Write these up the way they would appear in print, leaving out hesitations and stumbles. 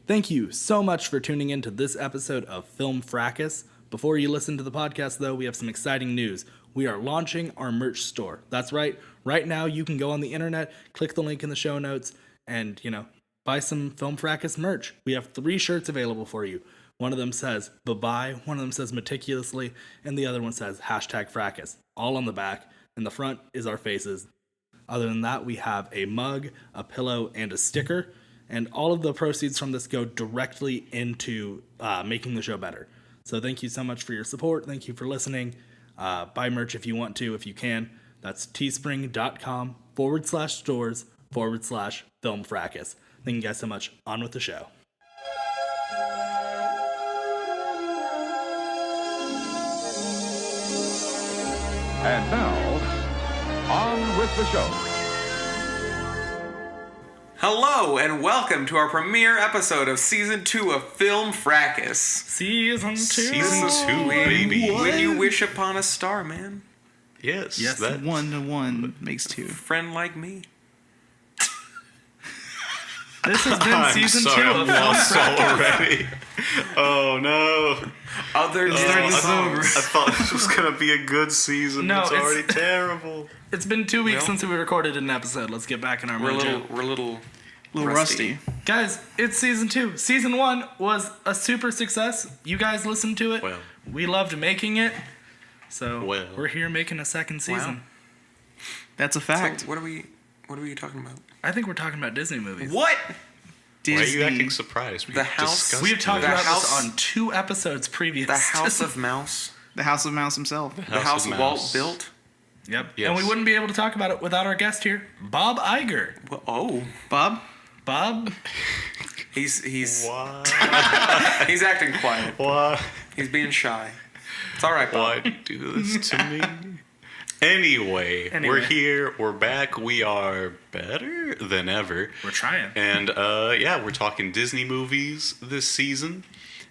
Thank you so much for tuning in to this episode of Film Fracas. Before you listen to the podcast, though, we have some exciting news. We are launching our merch store. That's right. Right now, you can go on the internet, click the link in the show notes, and, buy some Film Fracas merch. We have 3 shirts available for you. One of them says bye-bye, one of them says meticulously, and the other one says #Fracas. All on the back, and the front is our faces. Other than that, we have a mug, a pillow, and a sticker. And all of the proceeds from this go directly into making the show better. So thank you so much for your support. Thank you for listening. Buy merch if you want to, if you can. That's teespring.com/stores/Film Fracas. Thank you guys so much. On with the show. And now, on with the show. Hello, and welcome to our premiere episode of Season 2 of Film Fracas. Season 2. Season 2, baby. When you wish upon a star, man. Yes. Yes, 1 to 1 makes 2. A friend like me. This has been Season 2 of Film Fracas already. Oh, no. Other Disney songs. I thought this was going to be a good season. No, it's already terrible. It's been 2 weeks since we recorded an episode. Let's get back in our mojo. We're a little rusty. Guys, it's Season 2. Season 1 was a super success. You guys listened to it. Well. We loved making it. So Well. we're here making a second season. Wow. That's a fact. So what are we talking about? I think we're talking about Disney movies. What? Disney. Why are you acting surprised? The House- discussed We've talked it. about House- this on 2 episodes previous. The House of Mouse. The House of Mouse himself. The house of Walt Mouse. built. Yep. Yes. And we wouldn't be able to talk about it without our guest here, Bob Iger. Well, oh, Bob? Bob? he's Why? he's acting quiet. Why? He's being shy. It's all right, Why Bob. do this to me? Anyway, we're here. We're back. We are better than ever. We're trying. And, we're talking Disney movies this season.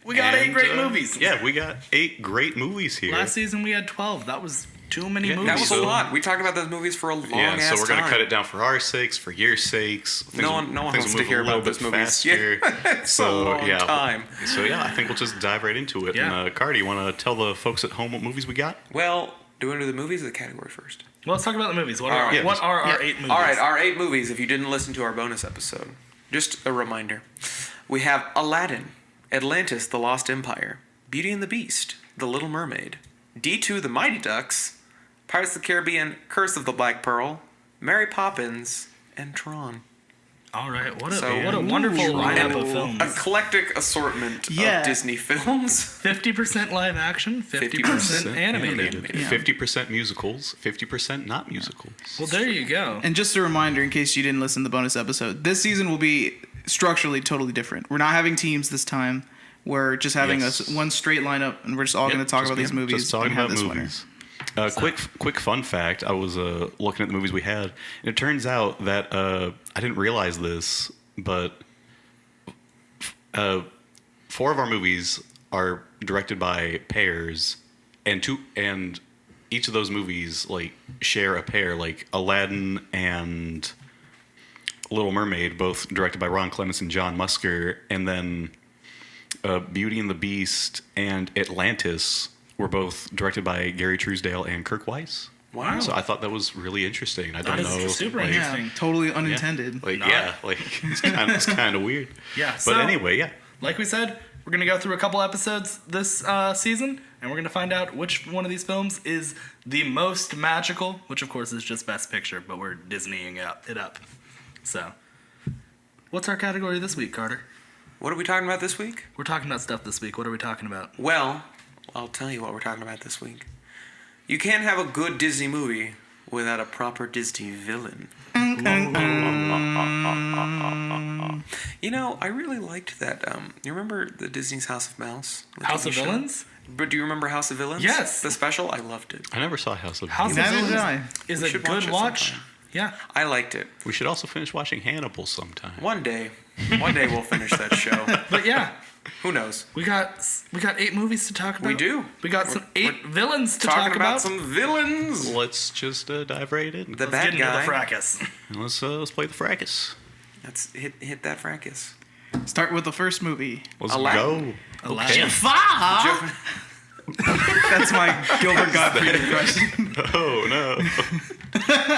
We got 8 great movies. Yeah, we got 8 great movies here. Last season we had 12. That was too many movies. That was a So- lot. We talked about those movies for a long ass so we're time. gonna cut it down for our sakes, for your sakes. No one things wants will to move hear a little about those bit movies. faster. Yeah, it's a long time. So I think we'll just dive right into it. Yeah. And Cardi, you want to tell the folks at home what movies we got? Well, do we do the movies or the category first? Well, let's talk about the movies. What All are, right. what are our 8 movies? All right, our 8 movies. If you didn't listen to our bonus episode, just a reminder: we have Aladdin, Atlantis: The Lost Empire, Beauty and the Beast, The Little Mermaid, D2: The Mighty Ducks, Pirates of the Caribbean: Curse of the Black Pearl, Mary Poppins, and Tron. All right. What a So- wonderful lineup of films. Eclectic assortment of Disney films. 50% live action, 50% animated. Yeah. 50% musicals, 50% not musicals. Well, there you go. And just a reminder, in case you didn't listen to the bonus episode, this season will be structurally totally different. We're not having teams this time. We're just having Yes. one straight lineup, and we're just all going to talk about these movies. Just talking and have about this winner. movies. Quick fun fact. I was looking at the movies we had, and it turns out that I didn't realize this, but 4 of our movies are directed by pairs, and each of those movies share a pair. Like Aladdin and Little Mermaid, both directed by Ron Clements and John Musker, and then Beauty and the Beast and Atlantis were both directed by Gary Truesdale and Kirk Weiss. Wow. So I thought that was really interesting. I That don't is know. super like, interesting. Yeah, totally unintended. It's kind of weird. Yeah. But So, anyway, yeah. like we said, we're going to go through a couple episodes this season, and we're going to find out which one of these films is the most magical, which of course is just Best Picture, but we're Disneying it up. So, what's our category this week, Carter? What are we talking about this week? We're talking about stuff this week. What are we talking about? Well, I'll tell you what we're talking about this week. You can't have a good Disney movie without a proper Disney villain. You know, I really liked that. You remember the Disney's House of Mouse? The House TV of show? Villains? But do you remember House of Villains? Yes. The special? I loved it. I never saw House of House of Neither Villains did I. is We a should good watch it watch. sometime. Yeah. I liked it. We should also finish watching Hannibal sometime. One day we'll finish that show. But yeah, Who knows? we got 8 movies to talk about. We do. We got some 8 villains to Talking talk about some villains. Let's just dive right in. The Let's bad get into guy. the fracas. And let's play the fracas. Let's hit that fracas. Start with the first movie. Let's Aladdin. go. Aladdin. Jafar! That's my Gilbert Gottfried impression. Oh no.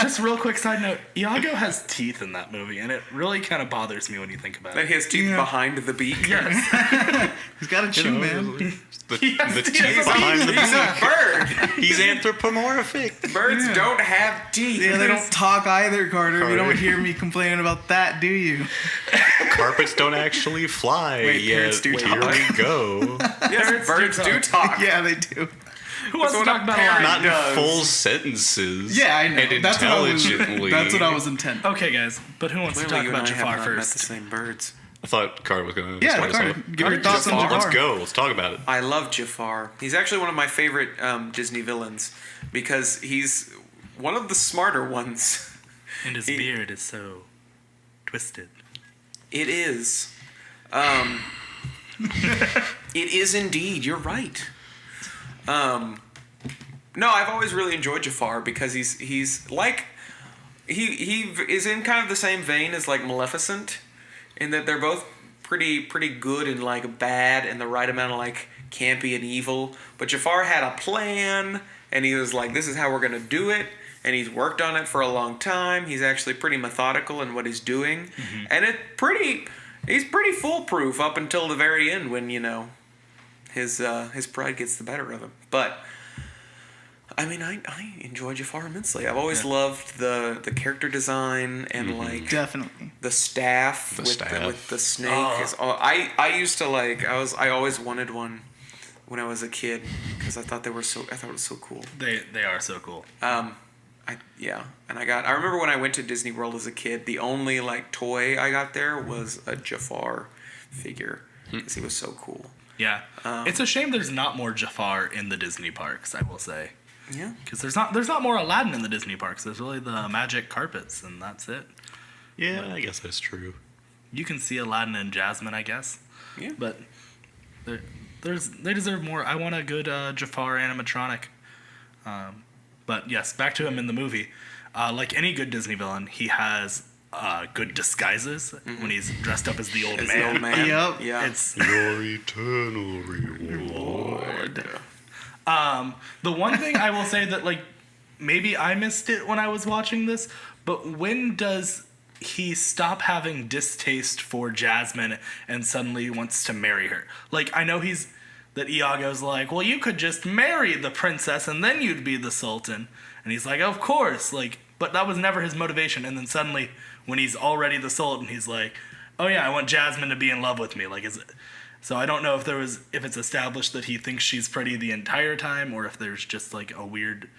Just real quick side note, Iago has teeth in that movie, and it really kind of bothers me when you think about Like it. his teeth Yeah. behind the beak. Yes. He's got a chew, man. The has teeth teeth behind the He's a beak. bird. He's anthropomorphic. Birds don't have teeth. Yeah, they don't talk either, Carter. You Carter. don't hear me complaining about that, do you? Carpets don't actually fly Wait, yet. parrots do Here talk. we go. Yes, birds do talk. Yeah, they do. Who wants to what talk a about parrot Aladdin? Not in does. full sentences. Yeah, I know. And That's intelligently. what I was intending. Okay, guys, but who wants to Clearly, talk you and about I have Jafar not met the first? same birds. I thought Carter was going to Yeah, start us Carter, off. give your thoughts on Jafar. Jafar. Let's go. Let's talk about it. I love Jafar. He's actually one of my favorite Disney villains because he's one of the smarter ones. And his beard is so twisted. It is. It is indeed. You're right. No, I've always really enjoyed Jafar because he's like he is in kind of the same vein as like Maleficent, in that they're both pretty good and like bad and the right amount of like campy and evil. But Jafar had a plan and he was like, this is how we're gonna do it. And he's worked on it for a long time. He's actually pretty methodical in what he's doing, and he's pretty foolproof up until the very end when his pride gets the better of him. But I mean, I enjoy Jafar immensely. I've always loved the character design and like Definitely. the staff with the snake. I used to like I always wanted one when I was a kid because I thought it was so cool. They are so cool. I remember when I went to Disney World as a kid, the only like toy I got there was a Jafar figure because he was so cool. Yeah. It's a shame there's not more Jafar in the Disney parks, I will say. Yeah. Because there's not more Aladdin in the Disney parks. There's really the magic carpets, and that's it. Yeah, I guess that's true. You can see Aladdin and Jasmine, I guess. Yeah. But they deserve more. I want a good Jafar animatronic. But yes, back to him in the movie. Like any good Disney villain, he has good disguises when he's dressed up as the old As man. the old man. Yep. Yeah. It's Your eternal reward. the one thing I will say that like maybe I missed it when I was watching this, but when does he stop having distaste for Jasmine and suddenly wants to marry her? Like I know that Iago's like, well, you could just marry the princess and then you'd be the sultan, and he's like, of course, like, but that was never his motivation. And then suddenly when he's already the sultan, he's like, oh yeah, I want Jasmine to be in love with me. Like, is it? So I don't know if it's established that he thinks she's pretty the entire time, or if there's just like a weird,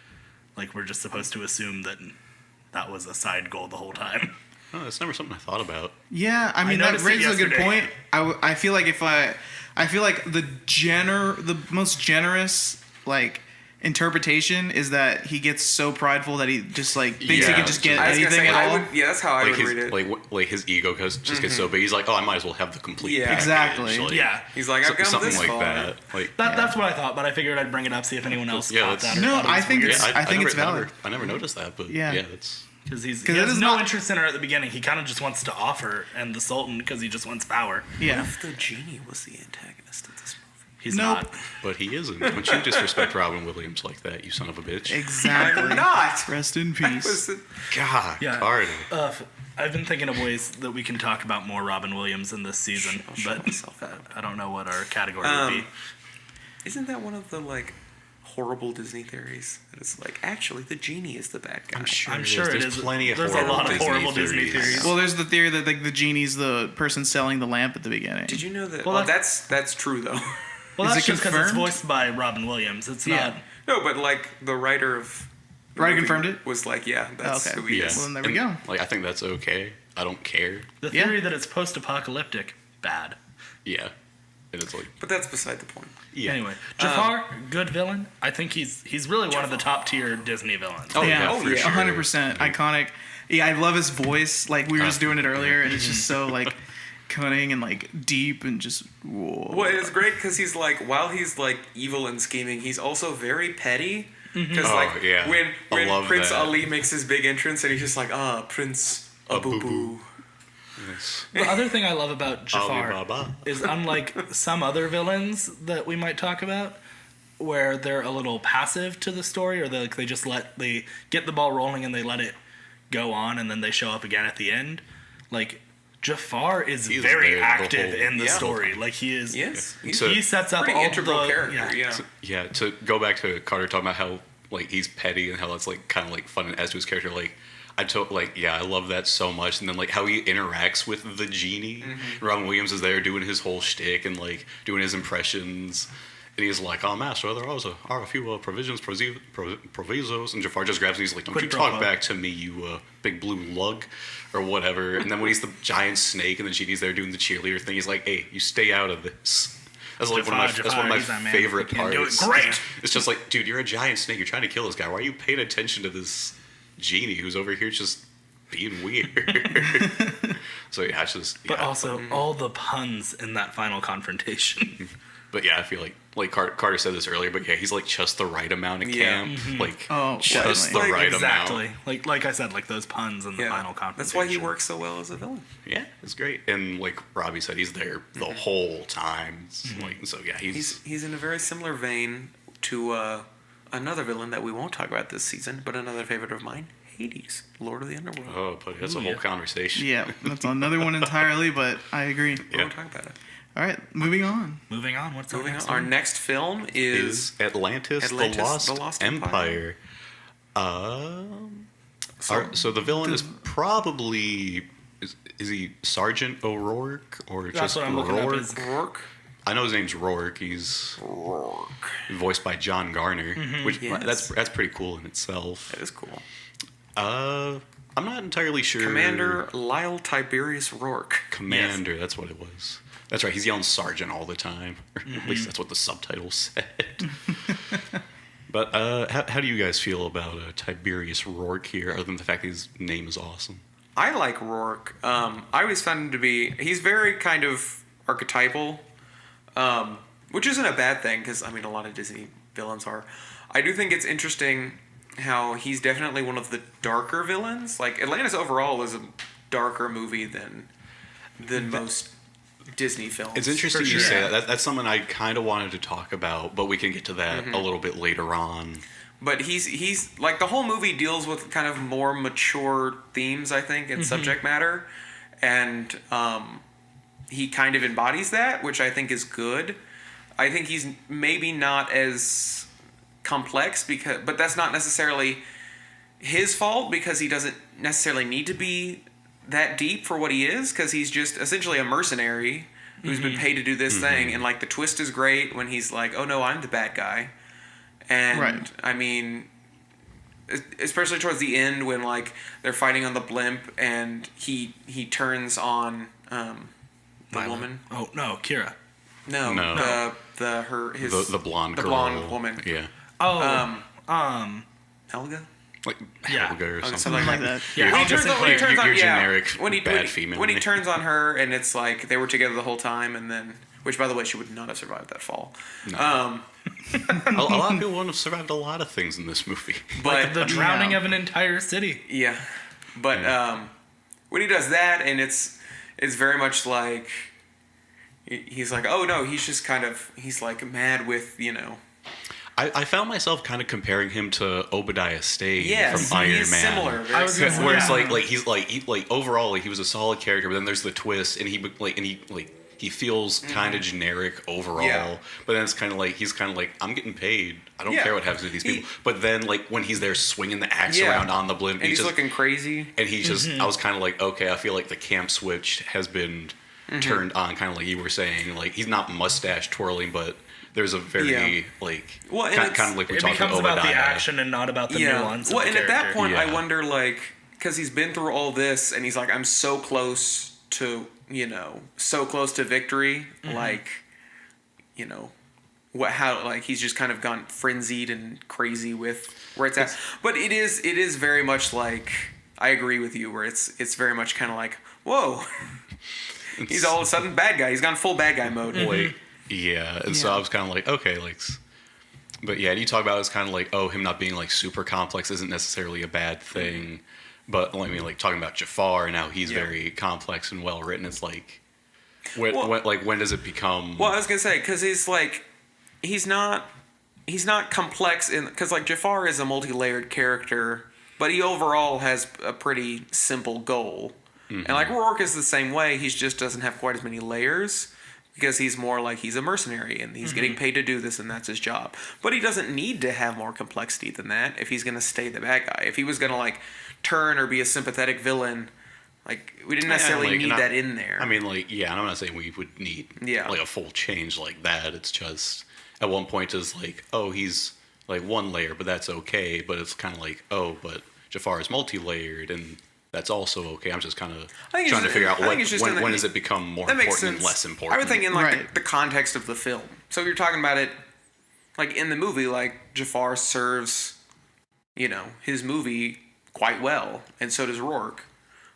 like we're just supposed to assume that was a side goal the whole time. Oh, that's never something I thought about. Yeah, I mean that noticed it raises a good yesterday. point. I feel like I feel like the most generous like interpretation is that he gets so prideful that he just like thinks he Yeah. can just get I was gonna anything say, at all. that's how I Like would his read it. like his ego just gets so big. He's like, oh, I might as well have the complete Yeah. package. Exactly. Like, Yeah, He's like, I've come something this like far. that. Like that's what I thought, but I figured I'd bring it up, see if anyone else Yeah, caught that's- that. Or No, thought it I was think weird. it's- I think it's valid. I never noticed that, but Yeah. that's Because he 'Cause it has is no not- interest in her at the beginning. He kind of just wants to off her and the Sultan because he just wants power. Yeah. What if the genie was the antagonist of this movie? He's Nope. not. but he isn't. Don't you disrespect Robin Williams like that, you son of a bitch? Exactly. I'm not. Rest in I peace. was- God, Yeah. Carter. I've been thinking of ways that we can talk about more Robin Williams in this season, I'll shut but myself out. I don't know what our category would be. Isn't that one of the like horrible Disney theories? That it's like actually the genie is the bad guy. I'm sure it There's is. plenty of There's a lot of Disney horrible Disney theories. Well, there's the theory that like the genie's the person selling the lamp at the beginning. Did you know that? Well, Well, that's true though. Well, Is that's it just because it's confirmed? voiced by Robin Williams. It's Yeah. not. No, but like the writer of the Writer movie confirmed it? was like, yeah, that's Okay. who he Yeah. is. Well, then there we And, go. Like I think that's okay. I don't care. The Yeah. theory that it's post-apocalyptic, bad. Yeah, and it's like But that's beside the point. yeah. Anyway, Jafar, good villain. I think he's really one of the top tier Disney villains. Oh, Yeah, yeah, for sure. 100% iconic. Yeah, I love his voice. Like we were just doing it earlier, and it's just so like cunning and like deep and just whoa. Well, it's great because he's like, while he's like evil and scheming, he's also very petty. Because Oh, like yeah. I when love Prince that. Ali makes his big entrance and he's just like, Prince Abubu. Nice. The other thing I love about Jafar Alibaba. is, unlike some other villains that we might talk about, where they're a little passive to the story, or they get the ball rolling and they let it go on, and then they show up again at the end. Like, Jafar is He's very there the active whole- in the Yeah. story. Like, he is. Yes. He's So- He sets up pretty all integral the character. Yeah. Yeah, to go back to Carter talking about how like he's petty and how that's like kind of like fun as to his character. Like I love that so much. And then like how he interacts with the genie. Robin Williams is there doing his whole shtick and like doing his impressions. And he's like, "Oh, master, there are a few provisions, provisos." And Jafar just grabs and he's like, "Don't Quid you pro talk quo. back to me, you big blue lug," or whatever. And then when he's the giant snake and the genie's there doing the cheerleader thing, he's like, "Hey, you stay out of this." That's like that's one of my he's that man. favorite He can do it parts. great. It's just like, dude, you're a giant snake. You're trying to kill this guy. Why are you paying attention to this genie who's over here just being weird? So yeah, it's just. But yeah. also, all the puns in that final confrontation. But yeah, I feel like Carter said this earlier, but yeah, he's like just the right amount of camp, like Oh, just the definitely. right Exactly. amount. Like I said, like those puns in the final confrontation. That's why he works so well as a villain. Yeah, it's great. And like Robbie said, he's there the whole time. It's like so, yeah, He's in a very similar vein to another villain that we won't talk about this season, but another favorite of mine, Hades, Lord of the Underworld. oh, but that's a whole conversation. Yeah, that's another one entirely, but I agree. We won't talk about it. All right, moving on. Moving on. What's the Moving on. next Our one? next film Is Atlantis, the Lost Empire. So the villain is probably is he Sergeant O'Rourke or That's just what I'm looking up. Rourke? Is Rourke. I know his name's Rourke. He's Rourke. voiced by John Garner, which Yes. that's pretty cool in itself. That is cool. I'm not entirely sure. Commander Lyle Tiberius Rourke. Commander, that's what it was. That's right. He's yelling Sergeant all the time. Or at least that's what the subtitles said. But how do you guys feel about Tiberius Rourke here, other than the fact that his name is awesome? I like Rourke. I always found him to be. He's very kind of archetypal, which isn't a bad thing because I mean a lot of Disney villains are. I do think it's interesting how he's definitely one of the darker villains. Like Atlantis overall is a darker movie than most Disney films. It's interesting For you sure. say that. That's something I kind of wanted to talk about, but we can get to that a little bit later on. But he's like the whole movie deals with kind of more mature themes, I think, and subject matter, and he kind of embodies that, which I think is good. I think he's maybe not as complex but that's not necessarily his fault because he doesn't necessarily need to be that deep for what he is because he's just essentially a mercenary who's been paid to do this thing, and like the twist is great when he's like, oh no, I'm the bad guy. And Right. I mean, especially towards the end when like they're fighting on the blimp and he turns on the Violet. woman. Oh no, Kira. No, No. the blonde girl. the blonde woman. Yeah. Oh, Helga. Like Yeah. Helga or Okay, something. something Like that. yeah. When he I'll just turns on, when he include- turns on, your yeah, generic when he, bad female. When he turns on her, and it's like they were together the whole time, and then, which by the way, she would not have survived that fall. a lot of people wouldn't have survived a lot of things in this movie. But the drowning Yeah. of an entire city. yeah, but when he does that, and it's very much like he's like, oh no, he's just kind of he's like mad with I found myself kind of comparing him to Obadiah Stane yes, from Iron he's Man. similar. Very I was gonna similar. Where it's Yeah. like he's like overall he was a solid character, but then there's the twist, and he feels kind of generic overall. Yeah. But then it's kind of like he's kind of like, I'm getting paid. I don't Yeah. care what happens to these He- people. But then like when he's there swinging the axe Yeah. around on the blimp, and he's just, looking crazy. and he just I was kind of like, okay, I feel like the camp switch has been turned on, kind of like you were saying. Like he's not mustache twirling, but there's a very Yeah. like Well, and kind it's- of like we It talked becomes about about the Obadiah. action and not about the nuance. Well, of and the at that character. point, I Yeah. wonder, like, because he's been through all this, and he's like, I'm so close to, so close to victory. Like, how, like, he's just kind of gone frenzied and crazy with where it's at. But it is very much like, I agree with you, where it's very much kind of like, whoa, he's all of a sudden bad guy. He's gone full bad guy mode. Like, yeah, and so I was kind of like, okay, like, but yeah, and you talk about it's kind of like, oh, him not being like super complex isn't necessarily a bad thing, But I mean, like talking about Jafar and how he's very complex and well written. It's like, when does it become? Well, I was gonna say because he's not complex because like Jafar is a multi-layered character, but he overall has a pretty simple goal. And like Rourke is the same way. He just doesn't have quite as many layers because he's more like he's a mercenary and he's getting paid to do this and that's his job. But he doesn't need to have more complexity than that if he's gonna stay the bad guy. If he was gonna like turn or be a sympathetic villain, like we didn't necessarily need that in there. I mean, like, yeah, and I'm not saying we would need like a full change like that. It's just at one point is like, oh, he's like one layer, but that's okay. But it's kind of like, oh, but Jafar is multi-layered, and that's also okay. I'm just kind of trying to figure out when does it become more important and less important. I would think in like the context of the film. So if you're talking about it like in the movie, like Jafar serves, his movie quite well, and so does Rourke.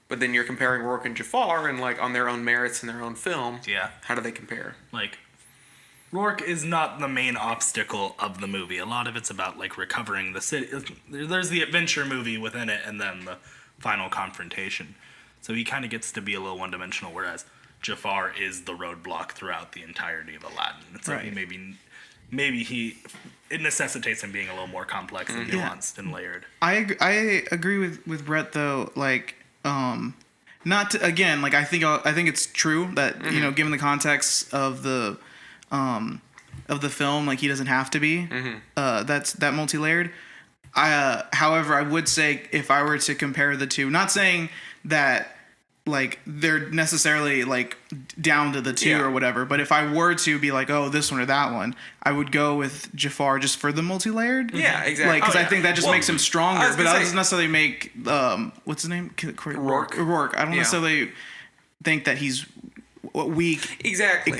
But then you're comparing Rourke and Jafar, and like on their own merits in their own film. Yeah. How do they compare? Like, Rourke is not the main obstacle of the movie. A lot of it's about like recovering the city. There's the adventure movie within it, and then the final confrontation. So he kind of gets to be a little one-dimensional, whereas Jafar is the roadblock throughout the entirety of Aladdin. It's like it necessitates him being a little more complex and nuanced and layered. I agree with Brett though. Like, not to, again, like I think it's true that given the context of the film, like he doesn't have to be that's that multi-layered. However, I would say if I were to compare the two, not saying that like they're necessarily like down to the two or whatever, but if I were to be like, oh, this one or that one, I would go with Jafar just for the multi-layered. Yeah, exactly. Like, because I think that just makes him stronger, but that doesn't necessarily make what's his name? Rourke. I don't necessarily think that he's weak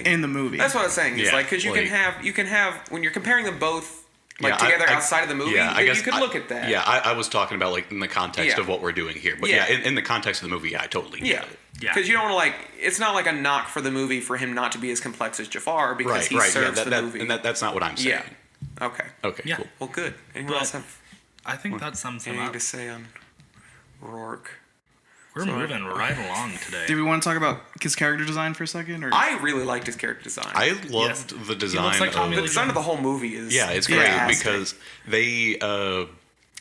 in the movie. That's what I was saying. It's like because you can have when you're comparing them both together outside of the movie. Yeah, I guess you could look at that. Yeah, I was talking about like in the context of what we're doing here, but in the context of the movie, I totally get it. Yeah, because you don't want to it's not like a knock for the movie for him not to be as complex as Jafar because he serves the movie. And that's not what I'm saying. Yeah. Okay. Okay. Cool. Well, good. Anyone else have? I think that sums him anything up. to say on Rourke? We're moving right along today. Do we want to talk about his character design for a second? Or? I really liked his character design. I loved the design. The design of the whole movie is it's great because they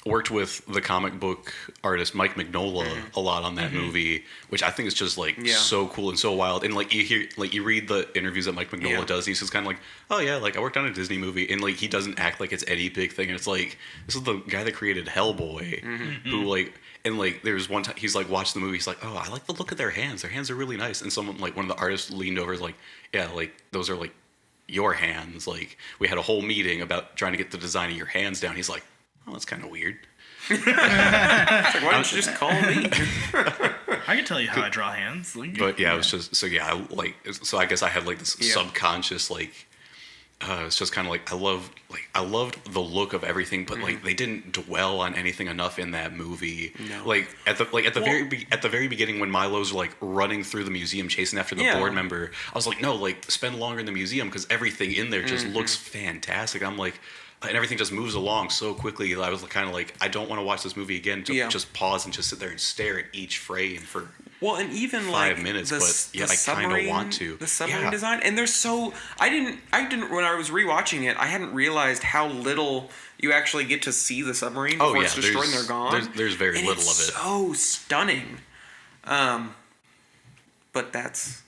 worked with the comic book artist Mike Mignola a lot on that movie, which I think is just like so cool and so wild. And like you read the interviews that Mike Mignola does, he's just kind of like, oh yeah, like I worked on a Disney movie, and like he doesn't act like it's any big thing. And it's like this is the guy that created Hellboy, who like. And like there's one time he's like watched the movie, he's like, oh, I like the look of their hands. Their hands are really nice. And someone like one of the artists leaned over, is like, yeah, like those are like your hands. Like we had a whole meeting about trying to get the design of your hands down. He's like, oh, that's kind of weird. Like, why don't you just call me? I can tell you how I draw hands. But yeah, it was just so I guess I had like this subconscious like. It's just kind of like I loved the look of everything, but like they didn't dwell on anything enough in that movie. No. Like at the very beginning when Milo's like running through the museum chasing after the board member, I was like, no, like spend longer in the museum because everything in there just looks fantastic. I'm like, and everything just moves along so quickly. I was kind of like, I don't want to watch this movie again. Just pause and just sit there and stare at each frame for. Well, and even 5 minutes, but yet I kind of want to. The submarine design, and there's so I didn't when I was rewatching it, I hadn't realized how little you actually get to see the submarine before it's destroyed and they're gone. There's very little of it. So stunning, but that's.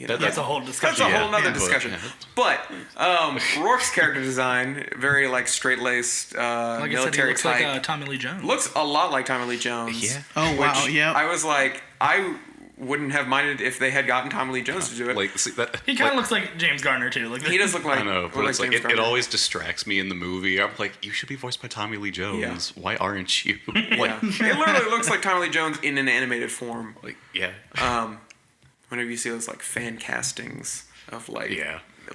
That's a whole discussion. That's a whole nother discussion. But Rourke's character design, very like straight-laced, like military I said, he looks type. Like Tommy Lee Jones. Looks a lot like Tommy Lee Jones. Yeah. Oh wow. Yeah. I was like, I wouldn't have minded if they had gotten Tommy Lee Jones to do it. Like, see, that, he kind of looks like James Garner too. Like he does look like. I know, but it's like James it always distracts me in the movie. I'm like, you should be voiced by Tommy Lee Jones. Why aren't you? Like, it literally looks like Tommy Lee Jones in an animated form. Like, yeah. Whenever you see those like fan castings of like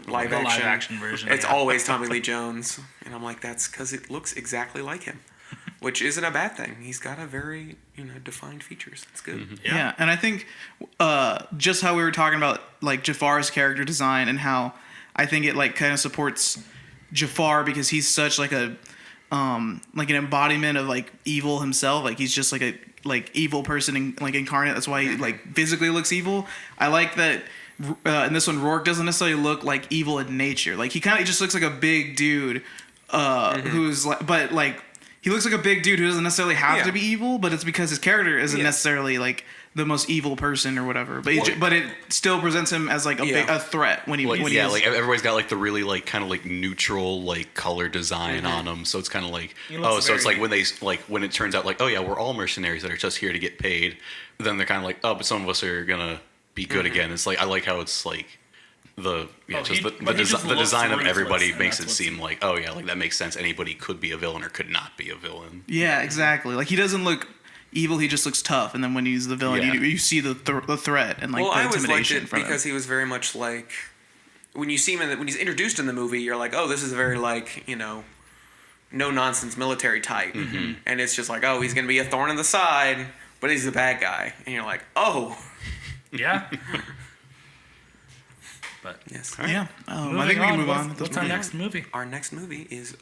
live action version, it's always Tommy Lee Jones, and I'm like, that's because it looks exactly like him, which isn't a bad thing. He's got a very defined features. It's good. Mm-hmm. Yeah, and I think just how we were talking about like Jafar's character design and how I think it like kind of supports Jafar because he's such like a like an embodiment of like evil himself. Like he's just like a evil person like incarnate. That's why he like physically looks evil. I like that. In this one, Rourke doesn't necessarily look like evil in nature. Like he kind of just looks like a big dude, who's like, but like he looks like a big dude who doesn't necessarily have to be evil, but it's because his character isn't necessarily like the most evil person or whatever. But but it still presents him as like a threat when he like, when yeah, he's, like everybody's got like the really like kind of like neutral like color design on them, so it's kind of like so it's like when they like when it turns out like, oh yeah, we're all mercenaries that are just here to get paid, then they're kind of like, oh, but some of us are gonna be good again. It's like I like how it's like the the design of everybody makes it seem like, oh yeah, like that makes sense. Anybody could be a villain or could not be a villain. Yeah, exactly. Like he doesn't look evil, he just looks tough, and then when he's the villain, you see the threat and like the I always intimidation liked it because he was very much like when you see him when he's introduced in the movie, you're like, oh, this is a very like no nonsense military type, and it's just like, oh, he's gonna be a thorn in the side, but he's the bad guy, and you're like, oh. Yeah. But yes. Yeah. I think we can move on. What's our next movie? Our next movie is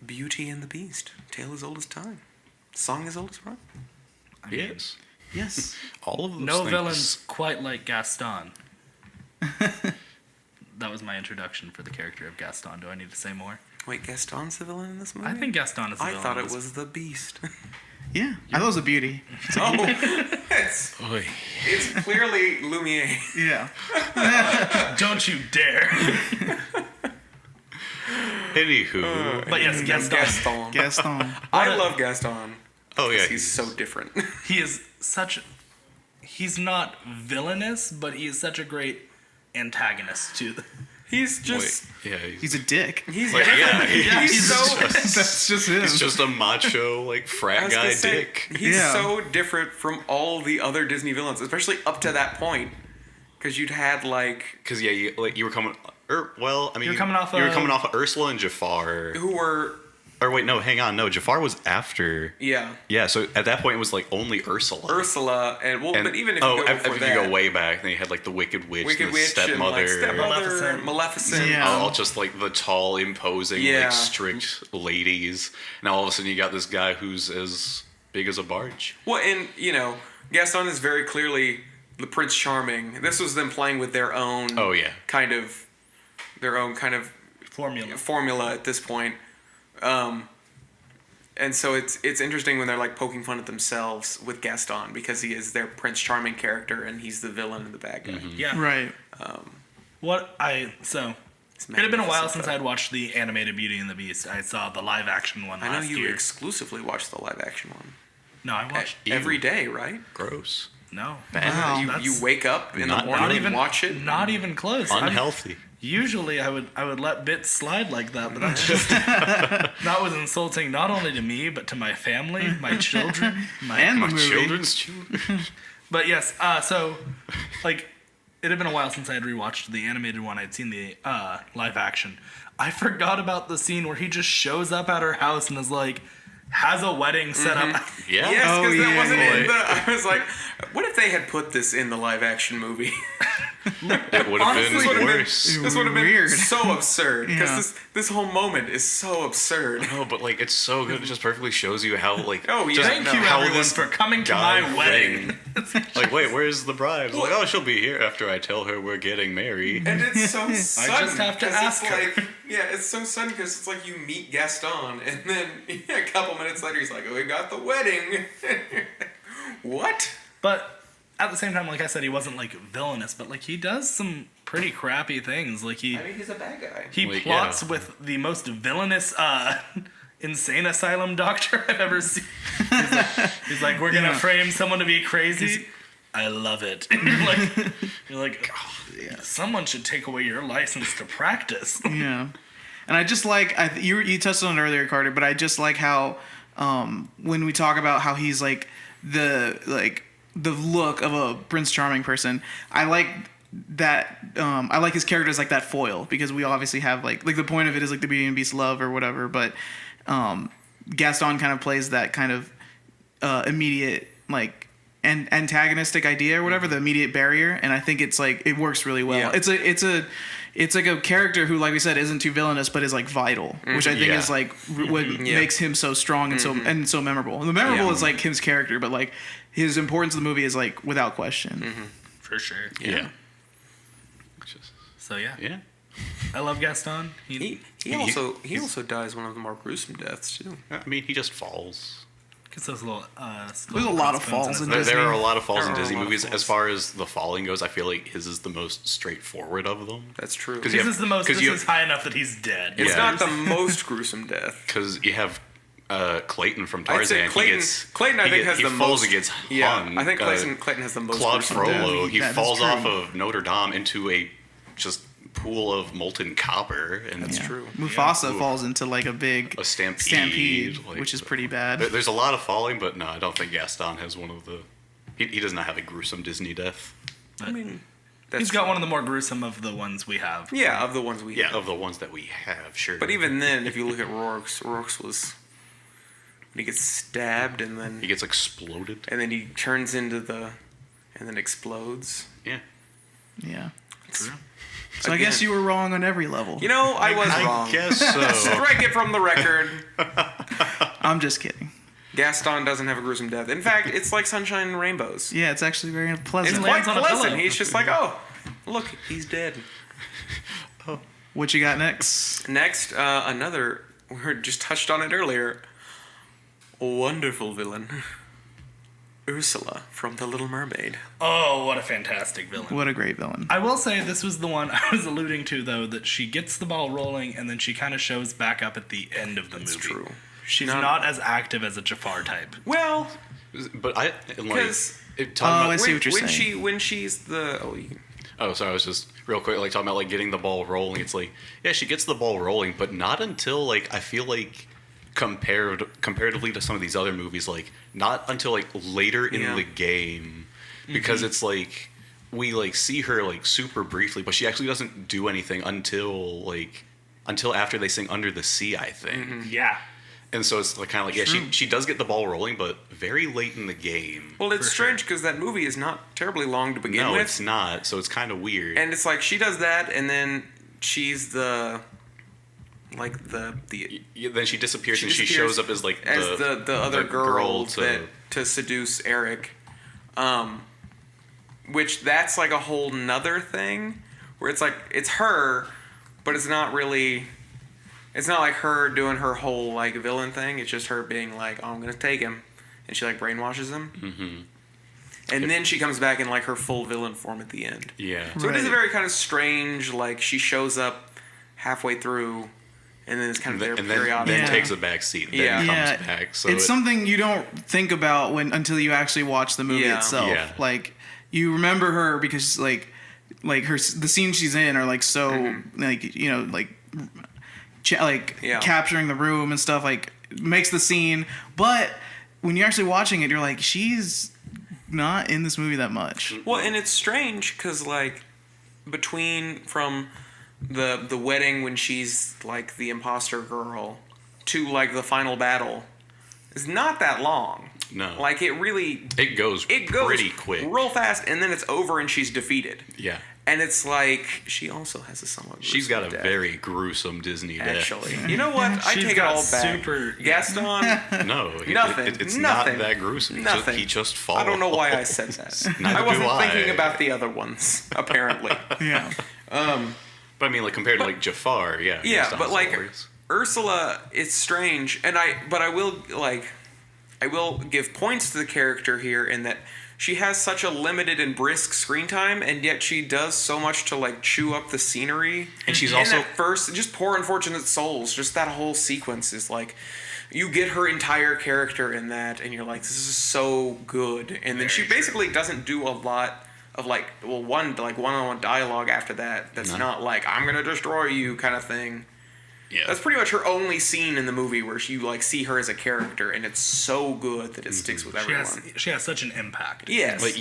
Beauty and the Beast. Tale as old as time. Song as old as rock. Yes. Yes. All of those No things. villains quite like Gaston. That was my introduction for the character of Gaston. Do I need to say more? Wait, Gaston's the villain in this movie? I think Gaston is the I villain. thought it was the Beast. Yeah. I thought it was a beauty. Oh, it's clearly Lumiere. Yeah. Don't you dare. Anywho. But yes, Gaston. Gaston. I love Gaston. Oh yeah, He's so different. He is such... He's not villainous, but he is such a great antagonist to the... He's just... yeah, He's a dick. He's like, yeah, he's so... That's just him. he's just a macho like I frat was guy gonna say, dick. he's Yeah. so different from all the other Disney villains, especially up to that point. Because you'd had like... Because yeah, you were coming. Well, I mean, You're coming off you were of- coming off of Ursula and Jafar. Who were... Or wait, no, hang on, no, Jafar was after. Yeah. Yeah, so at that point it was like only Ursula. Ursula and... Well, And, but even if you go before if that... you go way back, then you had like the Wicked Witch, Wicked the Witch stepmother. and like stepmother, Maleficent. Maleficent. Yeah. All just like the tall, imposing, Yeah. like strict ladies. Now all of a sudden you got this guy who's as big as a barge. Well, and, Gaston is very clearly the Prince Charming. This was them playing with their own... Oh yeah. Kind of Formula. at this point. And so it's interesting when they're like poking fun at themselves with Gaston because he is their Prince Charming character and he's the villain and the bad guy. Yeah. Right. It had been a while since I'd watched the animated Beauty and the Beast. I saw the live action one I know last you year. exclusively watched the live action one. No, I watched... Every day, right? Gross. No. Wow. You wake up in the Not morning even and watch it. Not even close. Unhealthy. Usually I would let bits slide like that, but that's just that was insulting not only to me but to my family, my children, And the My movie. children's children. But yes, so like it had been a while since I had rewatched the animated one. I'd seen the live action. I forgot about the scene where he just shows up at her house and is like has a wedding set up. Yeah. Yes, because that wasn't in Boy. the... I was like, what if they had put this in the live action movie? It would have Honestly, been would've worse. This would have been Weird. so absurd because Yeah. this whole moment is so absurd. No, but like it's so good. It just perfectly shows you how like. Oh, yeah. just Thank you how everyone this for coming to guy my wedding. Like, wait, where's the bride? Like, oh, she'll be here after I tell her we're getting married. And it's so sudden. just have to 'cause ask it's her. like, yeah, it's so sudden because it's like you meet Gaston, and then a couple minutes later he's like, "Oh, we got the wedding." What? But at the same time, like I said, he wasn't like villainous, but like he does some pretty crappy things. Like I mean, he's a bad guy. he Like, plots yeah. with the most villainous insane asylum doctor I've ever seen. He's like, we're gonna frame someone to be crazy. I love it. you're like, oh, someone should take away your license to practice. Yeah. And I just like you touched on it earlier, Carter, but I just like how when we talk about how he's like the look of a Prince Charming person, I like that I like his character as like that foil because we obviously have like the point of it is like the Beauty and Beast love or whatever, but Gaston kind of plays that kind of immediate like antagonistic idea or whatever, the immediate barrier, and I think it's like it works really well. Yeah. It's it's like a character who, like we said, isn't too villainous, but is like vital, which I think Yeah. is like what makes him so strong and so memorable. And the memorable is like his character, but like his importance in the movie is like without question. For sure. Yeah. So yeah. Yeah. I love Gaston. He also dies one of the more gruesome deaths too. I mean, he just falls. Gets those little. There's a lot of falls in There Disney. are a lot of falls in There are a Disney lot of movies. falls. As far as the falling goes, I feel like his is the most straightforward of them. That's true. Because This is the most. This you is high enough that he's dead. It's Yeah. not the most gruesome death. Because you have Clayton from I'd say Tarzan. Clayton, I think, has he the falls most. and gets Yeah, hung. I think Clayton has the most. Claude gruesome Frollo, death. he That is falls true. off of Notre Dame into a just pool of molten copper, and That's Yeah. true. Mufasa Yeah. falls into like a big a stampede, like, which is pretty bad. There's a lot of falling, but no, I don't think Gaston has one of the. He does not have a gruesome Disney death. I mean, that's He's got one of the more gruesome of the ones we have. Yeah, of the ones we. Yeah, have. of the ones that we have, sure. But even then, if you look at Rourke's was when he gets stabbed and he then gets exploded. he turns into the and then explodes. Yeah. Yeah. True. So I Again. guess you were wrong on every level. You know, I was I wrong. guess so. Strike it from the record. I'm just kidding. Gaston doesn't have a gruesome death. In fact, it's like sunshine and rainbows. Yeah, it's actually very It's pleasant. He quite lands on a pleasant. pillow. He's just like, oh, look, he's dead. What you got next? Next, another. We just touched on it earlier. Wonderful villain, Ursula from The Little Mermaid. Oh, what a fantastic villain. What a great villain. I will say this was the one I was alluding to, though, that she gets the ball rolling and then she kind of shows back up at the end of the movie. True. She's not as active as a Jafar type. Well, But I like 'Cause- I see what you're when saying. when she's the Oh, sorry. I was just real quick, like talking about like getting the ball rolling. It's like, yeah, she gets the ball rolling, but not until like I feel like comparatively to some of these other movies, like not until like later in Yeah. the game, because it's like we like see her like super briefly, but she actually doesn't do anything until after they sing Under the Sea, I think. Yeah. And so it's like kind of like she does get the ball rolling, but very late in the game. well, it's For strange because that movie is not terribly long to begin No, with, it's not. So it's kind of weird. and it's like she does that, and then she's the Then she disappears she and she disappears shows up as like the other girl to to seduce Eric, which that's like a whole nother thing where it's like it's her, but it's not really. It's not like her doing her whole like villain thing. It's just her being like, "Oh, I'm gonna take him," and she like brainwashes him. Mm-hmm. And then she comes back in like her full villain form at the end. yeah. So it is a Right. very kind of strange. Like she shows up halfway through, and then it's kind of there And then periodically. Yeah. takes a back seat. And Yeah. then Yeah, comes back. So it's it- something you don't think about until you actually watch the movie Yeah. itself. Yeah. Like you remember her because like the scenes she's in are like so Mm-hmm. like Yeah. capturing the room and stuff, like makes the scene. But when you're actually watching it, you're like, she's not in this movie that much. Well, and it's strange because like from the wedding when she's like the imposter girl to like the final battle is not that long. No. Like it goes pretty quick. real fast, and then it's over and she's defeated. Yeah. And it's like she also has a somewhat. She's got a gruesome death, very gruesome Disney death. actually. You know what? I She's take it got all back. super- Gaston. No, Nothing. it's Nothing. not that gruesome. Nothing. He just falls. I don't know why I said that. Neither I wasn't do I. thinking about the other ones. Apparently. Yeah. But I mean, like compared to like Jafar, yeah. Yeah, Gaston's but like hilarious. Ursula, it's strange, and I will give points to the character here in that she has such a limited and brisk screen time, and yet she does so much to like chew up the scenery. And she's And also- that first, just Poor Unfortunate Souls, just that whole sequence is like. You get her entire character in that, and you're like, this is so good. And then she basically doesn't do a lot of one-on-one dialogue after that. That's not like I'm gonna destroy you kind of thing. Yeah. That's pretty much her only scene in the movie where you like see her as a character, and it's so good that it sticks with everyone. She has such an impact. Yes. Like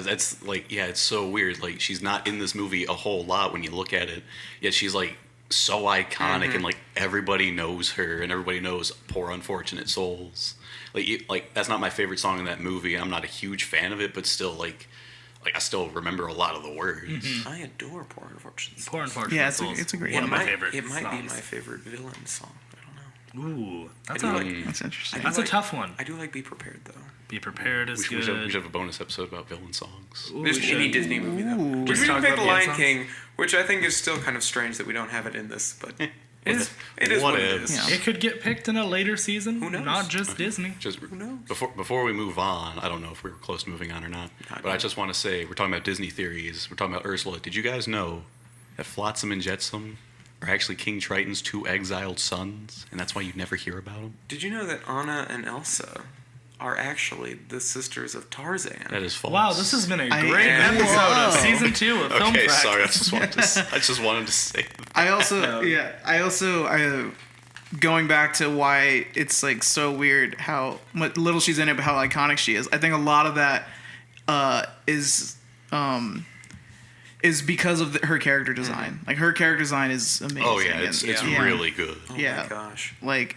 that's like it's so weird. Like she's not in this movie a whole lot when you look at it. Yet she's like so iconic and like everybody knows her and everybody knows Poor Unfortunate Souls. Like that's not my favorite song in that movie. I'm not a huge fan of it, but still like like I still remember a lot of the words. I adore Poor Unfortunate Souls. Poor Unfortunate Yeah, Souls. it's a great one of my one. favorite. It might be songs. my favorite villain song. I don't know. Ooh, that's I do a like- That's interesting. that's a tough one. I do like Be Prepared though. Be prepared is We good. should have a bonus episode about villain songs. Ooh, Just we any should. Disney movie though. Ooh. We Just didn't talk pick about The the Lion songs. King, which I think is still kind of strange that we don't have it in this, but it is What what it if? is. Yeah. It could get picked in a later season. Who knows? Not just Disney. Just knows? before we move on, I don't know if we were close to moving on or not, but I just want to say we're talking about Disney theories. We're talking about Ursula. Did you guys know that Flotsam and Jetsam are actually King Triton's 2 exiled sons, and that's why you never hear about them? Did you know that Anna and Elsa are actually the sisters of Tarzan? That is false. Wow, this has been a I- great Yeah. episode of Whoa. season 2 of Film Okay, Fracas. sorry. I just wanted to say that. I also going back to why it's like so weird how what little she's in it, but how iconic she is. I think a lot of that is because of her character design. Like her character design is amazing. Oh yeah, it's Yeah. really good. Oh Yeah. my gosh. like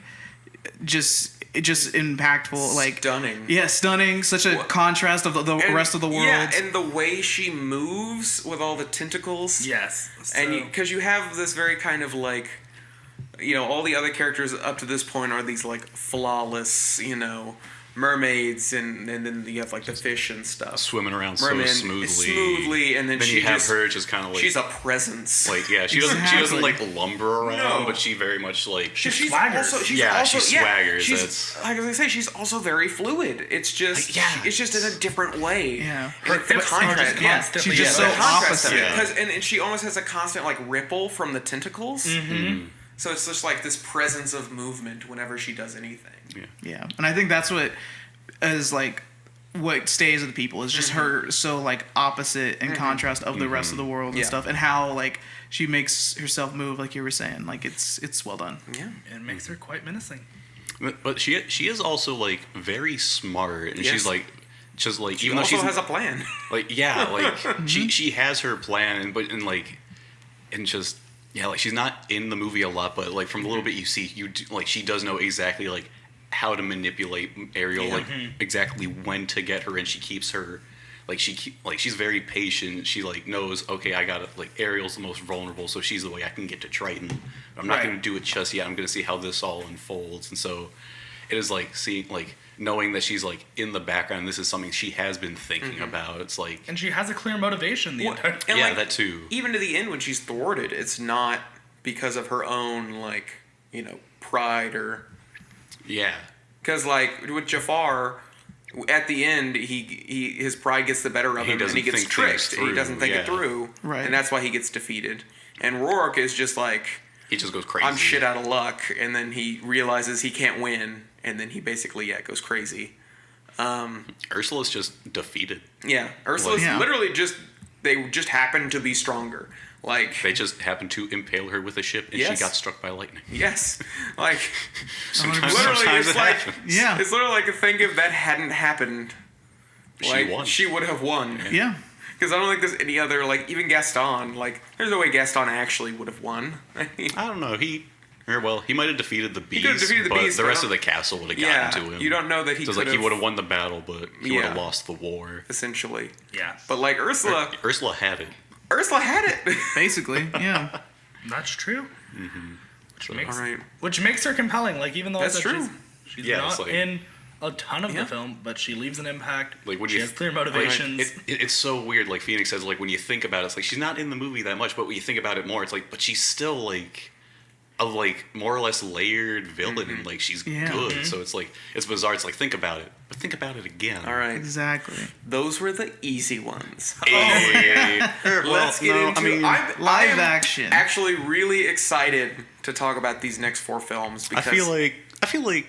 just impactful, like Stunning. Yeah, stunning. Such a What- contrast of the And- rest of the world. Yeah, and the way she moves with all the tentacles. Yes. And because you have this very kind of like, all the other characters up to this point are these like flawless, mermaids, and then you have like the fish and stuff. Swimming around Merman so smoothly. and then Then she you have just, her just kind of like she's a presence. like yeah, she doesn't Exactly. like lumber around, No. but she very much like She She's swaggers. also, she's Yeah, also, she swaggers, She's, that's- like as I say, she's also very fluid. It's just, it's just in a different way. Yeah. And Her the hips are contrast, just yeah. constantly- She's just The so contrast of opposite. it, 'cause- and she almost has a constant like ripple from the tentacles. Mm-hmm. So it's just like this presence of movement whenever she does anything. Yeah, and I think that's what is like what stays with people is just her so like opposite and contrast of the rest of the world and Yeah. stuff, and how like she makes herself move, like you were saying. Like it's well done. Yeah. It makes her quite menacing. but she is also like very smart, and Yes. she's like just like She even though also she's has a plan. like yeah like she has her plan, and just yeah, like she's not in the movie a lot, but like from the little bit you see, like she does know exactly like how to manipulate Ariel, Yeah. like exactly when to get her, and she keeps her like she's very patient. She like knows, okay, I got like Ariel's the most vulnerable, so she's the way I can get to Triton. I'm not Right. going to do it just yet. I'm going to see how this all unfolds, and so it is like seeing like knowing that she's like in the background. This is something she has been thinking about. It's like And she has a clear motivation the Well, entire and, yeah, like, that too. Even to the end when she's thwarted, it's not because of her own like pride or Yeah. because like with Jafar. At the end, his pride gets the better of He him, and doesn't he gets think tricked. things And he doesn't through, think it yeah. through, Right. and that's why he gets defeated. And Rourke is just like, He just goes crazy. I'm shit out of luck, and then he realizes he can't win, and then he basically goes crazy. Ursula's just defeated. Yeah, Ursula's Yeah. literally they just happen to be stronger. Like They just happened to impale her with a ship, and Yes. she got struck by lightning. yes, like Sometimes, literally, sometimes it's it like happens. Yeah. it's literally like think if that hadn't happened, She won. she would have won. Yeah. Because I don't think there's any other even Gaston. Like there's no way Gaston actually would have won. I don't know. He might have defeated the beast, could have defeated the but beast, the but rest I of the castle would have Yeah, gotten to him. you don't know that he So it's like he could've- would have won the battle, but he would Yeah. have lost the war. essentially. Yeah. But like Ursula Ursula had it. had it. Basically, yeah. That's true. All right. Which makes her compelling. Like even though That's that true. she's Yeah, it's not like- in a ton of Yeah. the film, but she leaves an impact. Like when she you has clear motivations. It's so weird. Like Phoenix says, like when you think about it, it's like she's not in the movie that much, but when you think about it more, it's like, but she's still like a more or less layered villain, and like she's Yeah. good. So it's like it's bizarre. It's like think about it, but think about it again. All right. Exactly. Those were the easy ones. Hey. Let's get into. I live am action. Actually, really excited to talk about these next 4 films I because feel like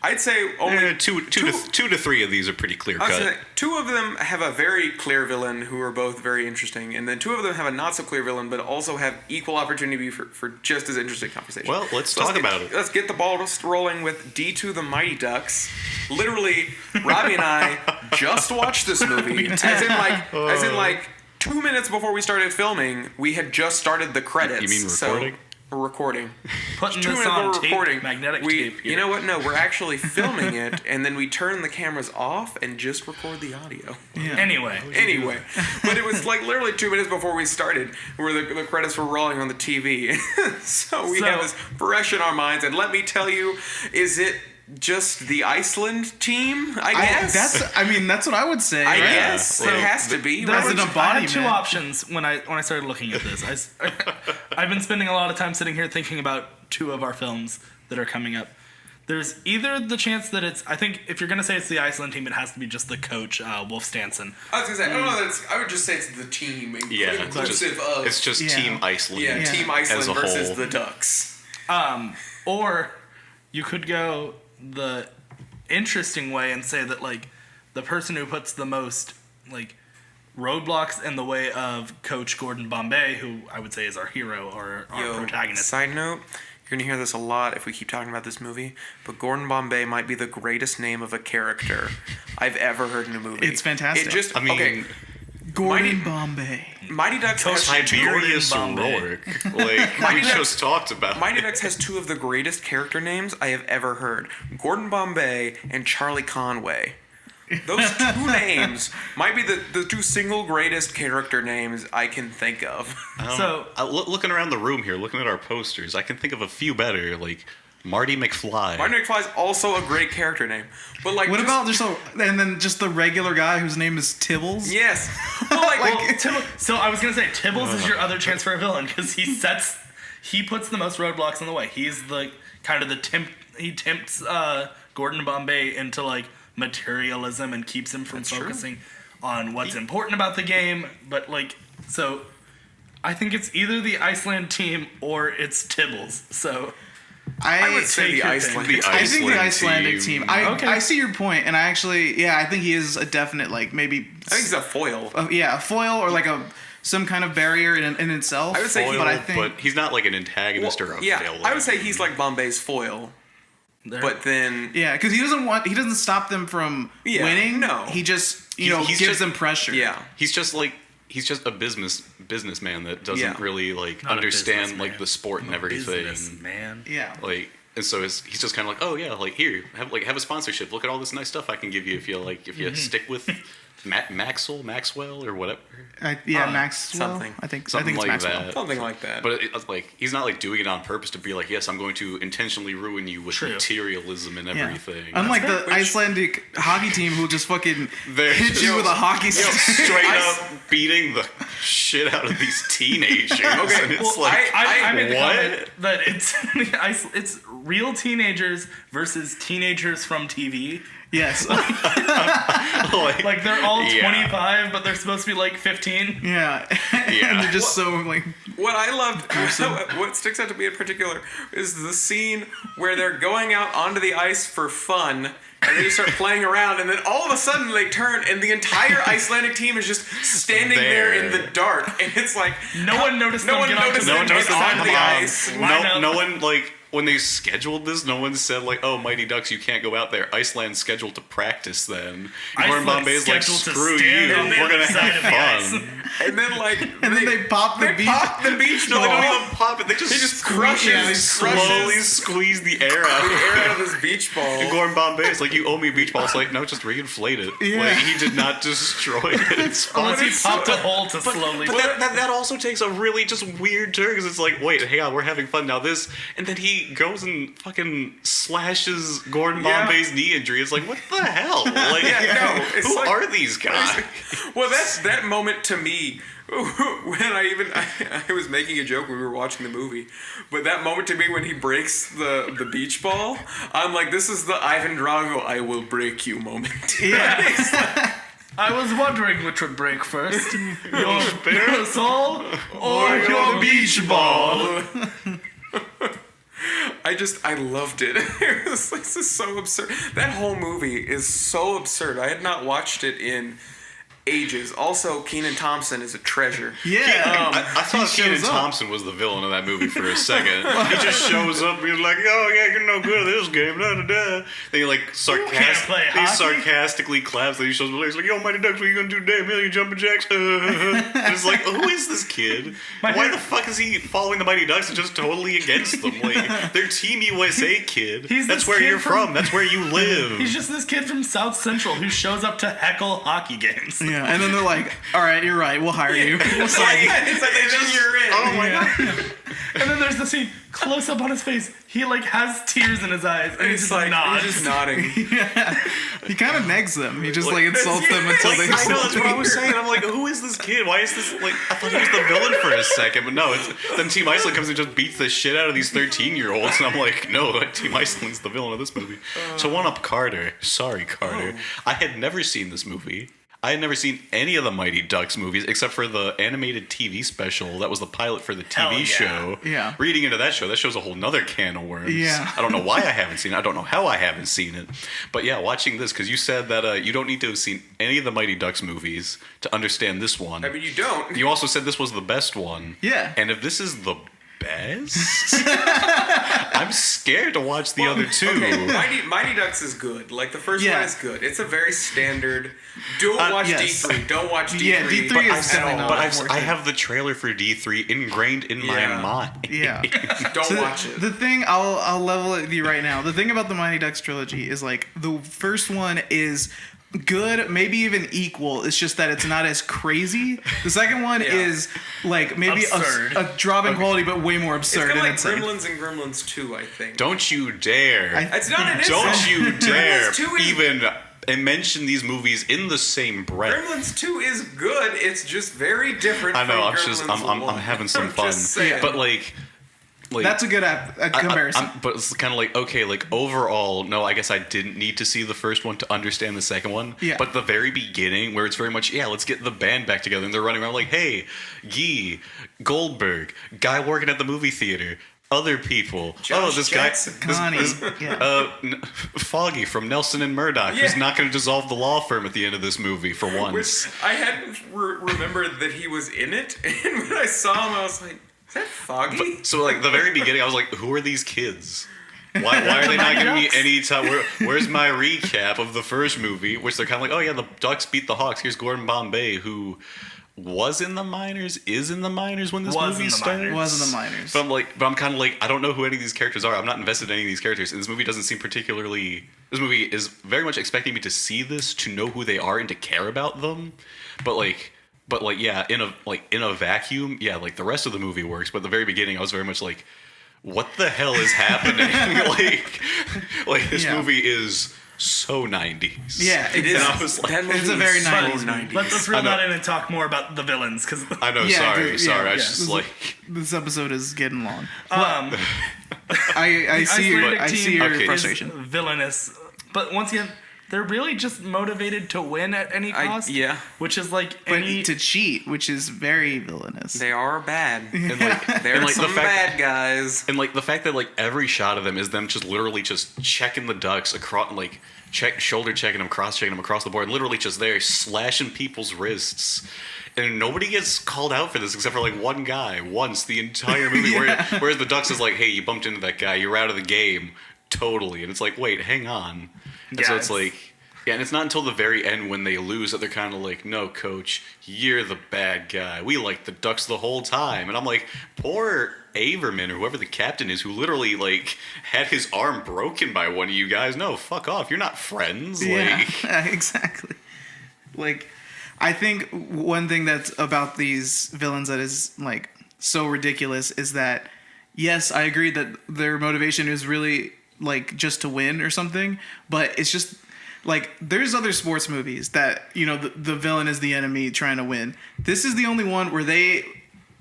I'd say only two to three of these are pretty clear I was cut. gonna say, 2 of them have a very clear villain who are both very interesting, and then 2 of them have a not so clear villain, but also have equal opportunity for just as interesting conversation. Well, let's talk about it. Let's get the ball rolling with D2 the Mighty Ducks. Literally, Robbie and I just watched this movie, as in like 2 minutes before we started filming. We had just started the credits. You mean so- recording? recording. Putting 2 this minutes on ago tape, recording. magnetic we, tape here. You know what? No, we're actually filming it, and then we turn the cameras off and just record the audio. Anyway. But it was like literally 2 minutes before we started, where the credits were rolling on the TV. So we have this fresh in our minds, and let me tell you, is it just the Iceland team? I guess That's what I would say. I right? guess it has to be. As an I had embodiment. two options when I started looking at this. I've been spending a lot of time sitting here thinking about 2 of our films that are coming up. There's either the chance that I think if you're going to say it's the Iceland team, it has to be just the coach, Wolf Stanson. I was gonna say, I don't know. I would just say it's the team, inclusive of. It's just Team Iceland. Team as Iceland a versus whole. the Ducks. Or you could go the interesting way and say that, like, the person who puts the most, like, roadblocks in the way of Coach Gordon Bombay, who I would say is our hero or our protagonist. Side note, you're going to hear this a lot if we keep talking about this movie, but Gordon Bombay might be the greatest name of a character I've ever heard in a movie. It's fantastic. Okay, Gordon Bombay. Mighty Ducks has Tiberius Rourke. Like we just talked about. Mighty Ducks has 2 of the greatest character names I have ever heard. Gordon Bombay and Charlie Conway. Those 2 names might be the 2 single greatest character names I can think of. Looking around the room here, looking at our posters, I can think of a few better, like Marty McFly. Marty McFly is also a great character name. But like, What about just the regular guy whose name is Tibbles? Yes. Well, So I was going to say, Tibbles is your other chance for a villain, because he puts the most roadblocks in the way. He's the kind of he tempts Gordon Bombay into, like, materialism and keeps him from focusing on what's important about the game. But, like, so I think it's either the Iceland team or it's Tibbles. So I would say the Iceland. Iceland. I think the Icelandic team. I see your point, and I think he is a definite, like, maybe. I think he's a foil. A foil or like some kind of barrier in itself. I would say, but he's not like an antagonist or a villain. I would say he's like Bombay's foil. But then, because he doesn't stop them from winning. No, he just He's gives them pressure. Yeah, he's just a businessman that doesn't really like understand like the sport and everything. Man. Yeah. Like, and so he's just kind of like, oh yeah, like here, have a sponsorship. Look at all this nice stuff I can give you if you stick with Maxwell or whatever. Maxwell. something. I think Something it's like Maxwell. that. something like that. But it's like he's not like doing it on purpose to be like, yes, I'm going to intentionally ruin you with materialism and everything. Unlike the Icelandic hockey team who just fucking They're hit you with a hockey stick. straight up beating the shit out of these teenagers. Okay, and it's well, like, I made the what? comment that it's real teenagers versus teenagers from TV. Yes. Like they're all 25, but they're supposed to be like 15. Yeah. And they're just so like. What I loved, what sticks out to me in particular, is the scene where they're going out onto the ice for fun, and they start playing around, and then all of a sudden they turn, and the entire Icelandic team is just standing there in the dark, and it's like No one noticed them get onto the ice. No one like. When they scheduled this, no one said like, "Oh, Mighty Ducks, you can't go out there." Iceland's scheduled to practice then. Gordon Bombay's like, "Screw you, we're gonna have fun." And then like, And then they pop the beach. No, they don't even pop it. They just crush it. They slowly squeeze the air out. Of this beach ball. And Gordon Bombay is like, "You owe me a beach ball." It's like, no, just reinflate it. Yeah. Like he did not destroy it. It's fine. Unless he popped a hole to slowly. But that also takes a really just weird turn because it's like, wait, hang on, we're having fun now. This, and then he goes and fucking slashes Gordon Bombay's knee injury. It's like, what the hell? Like, who are these guys? Well, that moment to me, when I was making a joke when we were watching the movie, but that moment to me when he breaks the beach ball, I'm like, this is the Ivan Drago "I will break you" moment. Yeah. I was wondering which would break first, your parasol or your beach ball. I loved it. This is so absurd. That whole movie is so absurd. I had not watched it in ages. Also, Kenan Thompson is a treasure. Yeah. I thought he Kenan shows up. Thompson was the villain of that movie for a second. He just shows up and he's like, "Oh yeah, you're no good at this game." Da da da. Then he like play hockey? sarcastically claps. Then he shows up. He's like, "Yo, Mighty Ducks, what are you gonna do today? Million jumping jacks." And it's like, who is this kid? Why the fuck is he following the Mighty Ducks and just totally against them? Like, they're Team USA, kid. He's That's this where kid you're from. That's where you live. He's just this kid from South Central who shows up to heckle hockey games. Yeah, and then they're like, "All right, you're right. We'll hire you." It's like, then you're in. Oh my god. And then there's the scene, close up on his face. He like has tears in his eyes, and he's It's just like, nods. he's just nodding. He kind of negs them. He just like insults them until they. I know, that's what I was saying. I'm like, who is this kid? Why is this, like, I thought he was the villain for a second, but no, then Team Iceland comes and just beats the shit out of these 13-year-olds, and I'm like, no, Team Iceland's the villain of this movie. To one up Carter, sorry, Carter, I had never seen this movie. I had never seen any of the Mighty Ducks movies except for the animated TV special that was the pilot for the Hell TV yeah. show. Yeah. Reading into that show's a whole nother can of worms. Yeah. I don't know why I haven't seen it. I don't know how I haven't seen it. But yeah, watching this, because you said that you don't need to have seen any of the Mighty Ducks movies to understand this one. I mean, you don't. You also said this was the best one. Yeah. And if this is the best, I'm scared to watch the other two. Okay, Mighty Ducks is good. Like, the first Yeah. one is good. It's a very standard. Don't watch yes. D3. Don't watch D3. Yeah, D3 is definitely not. But worth I it. have the trailer for D3 ingrained in my Yeah. mind. Yeah. Don't So watch it. The thing I'll level it with you right now. The thing about the Mighty Ducks trilogy is like the first one is good, maybe even equal. It's just that it's not as crazy. The second one Yeah. is like maybe Absurd. a drop in quality, but way more It's absurd kind of and like insane. Gremlins and Gremlins 2, I think. Don't you dare. It's not an Don't insult. you dare Gremlins 2 is even mention these movies in the same breath. Gremlins 2 is good. It's just very different. I know. From I'm Gremlins just. 1. I'm having some I'm fun. just saying. But like That's a good comparison. but it's kind of like, okay, like overall, no, I guess I didn't need to see the first one to understand the second one. Yeah. But the very beginning, where it's very much, yeah, let's get the band back together, and they're running around like, hey, Guy, Goldberg, guy working at the movie theater, other people. Josh this Jackson. guy, Connie. Foggy from Nelson and Murdoch, who's Yeah. not going to dissolve the law firm at the end of this movie for once. Which I hadn't remembered that he was in it, and when I saw him, I was like, "Is that Foggy?" So like the very beginning, I was like, "Who are these kids? Why are they not giving me any time? Where's my recap of the first movie?" Which they're kind of like, "Oh yeah, the Ducks beat the Hawks. Here's Gordon Bombay, who was in the minors, is in the minors when this Was in movie the starts." minors. Was in the minors. But I'm kind of like, I don't know who any of these characters are. I'm not invested in any of these characters. And this movie doesn't seem particularly. This movie is very much expecting me to see this, to know who they are, and to care about them. But yeah, in a vacuum, yeah, like the rest of the movie works. But at the very beginning, I was very much like, what the hell is happening? like this Yeah. movie is so 90s. Yeah, it is. And I was like, That movie It's a is very so 90s. 90s. Let's reel I know. that in and talk more about the villains, because I know, Yeah, sorry. dude, yeah, I was yeah. just like, This episode is getting long. um, I see Icelandic I see team your Okay. frustration. is villainous, but once again, they're really just motivated to win at any cost. yeah. Which is like But any. to cheat, which is very villainous. They are bad. and like, They're and like some the fact, bad guys. and like the fact that like every shot of them is them just literally just checking the Ducks across, like shoulder checking them, cross checking them across the board, literally just there slashing people's wrists. And nobody gets called out for this except for like one guy once the entire movie. Whereas the Ducks is like, hey, you bumped into that guy, you're out of the game, totally. And it's like, wait, hang on. And so Yeah, it's like, yeah, and it's not until the very end when they lose that they're kind of like, no, coach, you're the bad guy. We liked the Ducks the whole time. And I'm like, poor Averman or whoever the captain is, who literally like had his arm broken by one of you guys. No, fuck off. You're not friends. Yeah, Like, exactly. Like, I think one thing that's about these villains that is like so ridiculous is that, yes, I agree that their motivation is really like just to win or something, but it's just like there's other sports movies that, you know, the villain is the enemy trying to win. This is the only one where they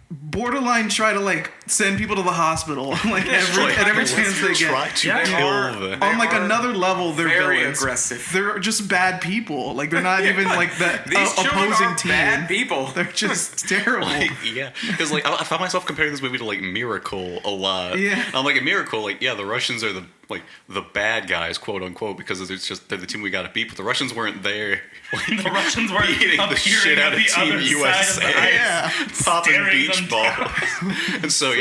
borderline try to like send people to the hospital like every chance they try get. to Yeah, kill them. On like are another level, they're very villains. aggressive. They're just bad people. Like they're not even like the These children opposing are team. bad people. They're just terrible. Like, yeah, because like I found myself comparing this movie to like Miracle a lot. Yeah. I'm like in Miracle, like yeah, the Russians are like the bad guys, quote unquote, because it's just they're the team we got to beat. But the Russians weren't there. Like, The Russians weren't beating the shit out of the Team other USA, side of the ice, popping staring beach them balls. And so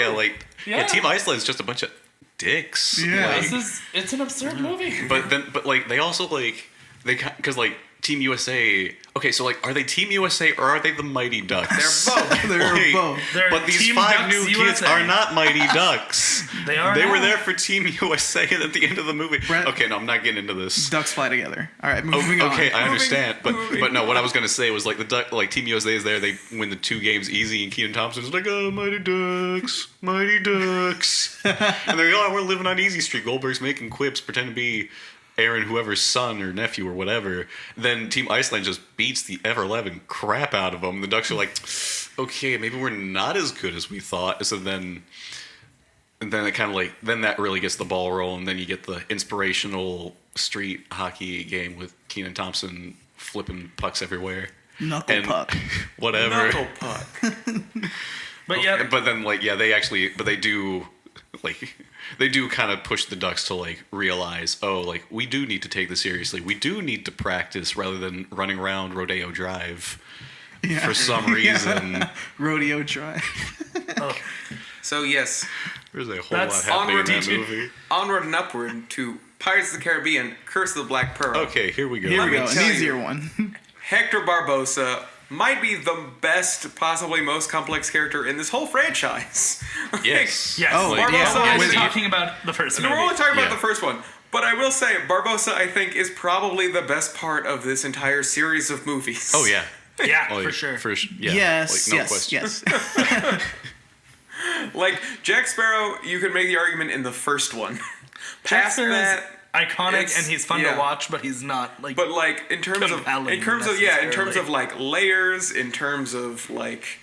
Yeah. Team Iceland's just a bunch of dicks. Yeah. Like, It's an absurd movie. but like they also like because like Team USA. Okay, so like, are they Team USA or are they the Mighty Ducks? They're both. They're both. They're But these Team 5 Ducks new kids USA. are not Mighty Ducks. They are They were now. there for Team USA at the end of the movie. Brett- Okay, no, I'm not getting into this. Ducks fly together. All right, Oh, moving on. okay, I understand, but moving no, what I was gonna say was like like Team USA is there. They win the 2 games easy, and Kenan Thompson's like, "Oh, Mighty Ducks, Mighty Ducks," and they're like, "Oh, we're living on easy street." Goldberg's making quips, pretend to be Aaron whoever's son or nephew or whatever. Then Team Iceland just beats the ever-loving crap out of them. The Ducks are like, "Okay, maybe we're not as good as we thought." So then. And then it kind of like then that really gets the ball rolling. Then you get the inspirational street hockey game with Kenan Thompson flipping pucks everywhere. Knuckle puck. Whatever. Knuckle puck. But yeah, But then they do kind of push the Ducks to like realize, oh, like we do need to take this seriously. We do need to practice rather than running around Rodeo Drive Yeah. for some reason. Rodeo Drive. So yes, There's a whole That's lot happening in that onward, movie. onward and upward to Pirates of the Caribbean: Curse of the Black Pearl. Okay, here we go. Here we me go. An tell easier you. one. Hector Barbosa might be the best, possibly most complex character in this whole franchise. Yes. yes. Oh, Barbosa yeah. is With- talking about the first No, movie. we're only talking about Yeah. the first one. But I will say, Barbosa, I think, is probably the best part of this entire series of movies. Oh yeah. Yeah, Oh, for sure. Yeah. Yes, Like, no yes, question. yes. Like, Jack Sparrow, you could make the argument in the first one. Jack Past Sparrow's that, iconic it's- and he's fun yeah. to watch, but he's not like. but like in terms Compelling, of like layers, in terms of like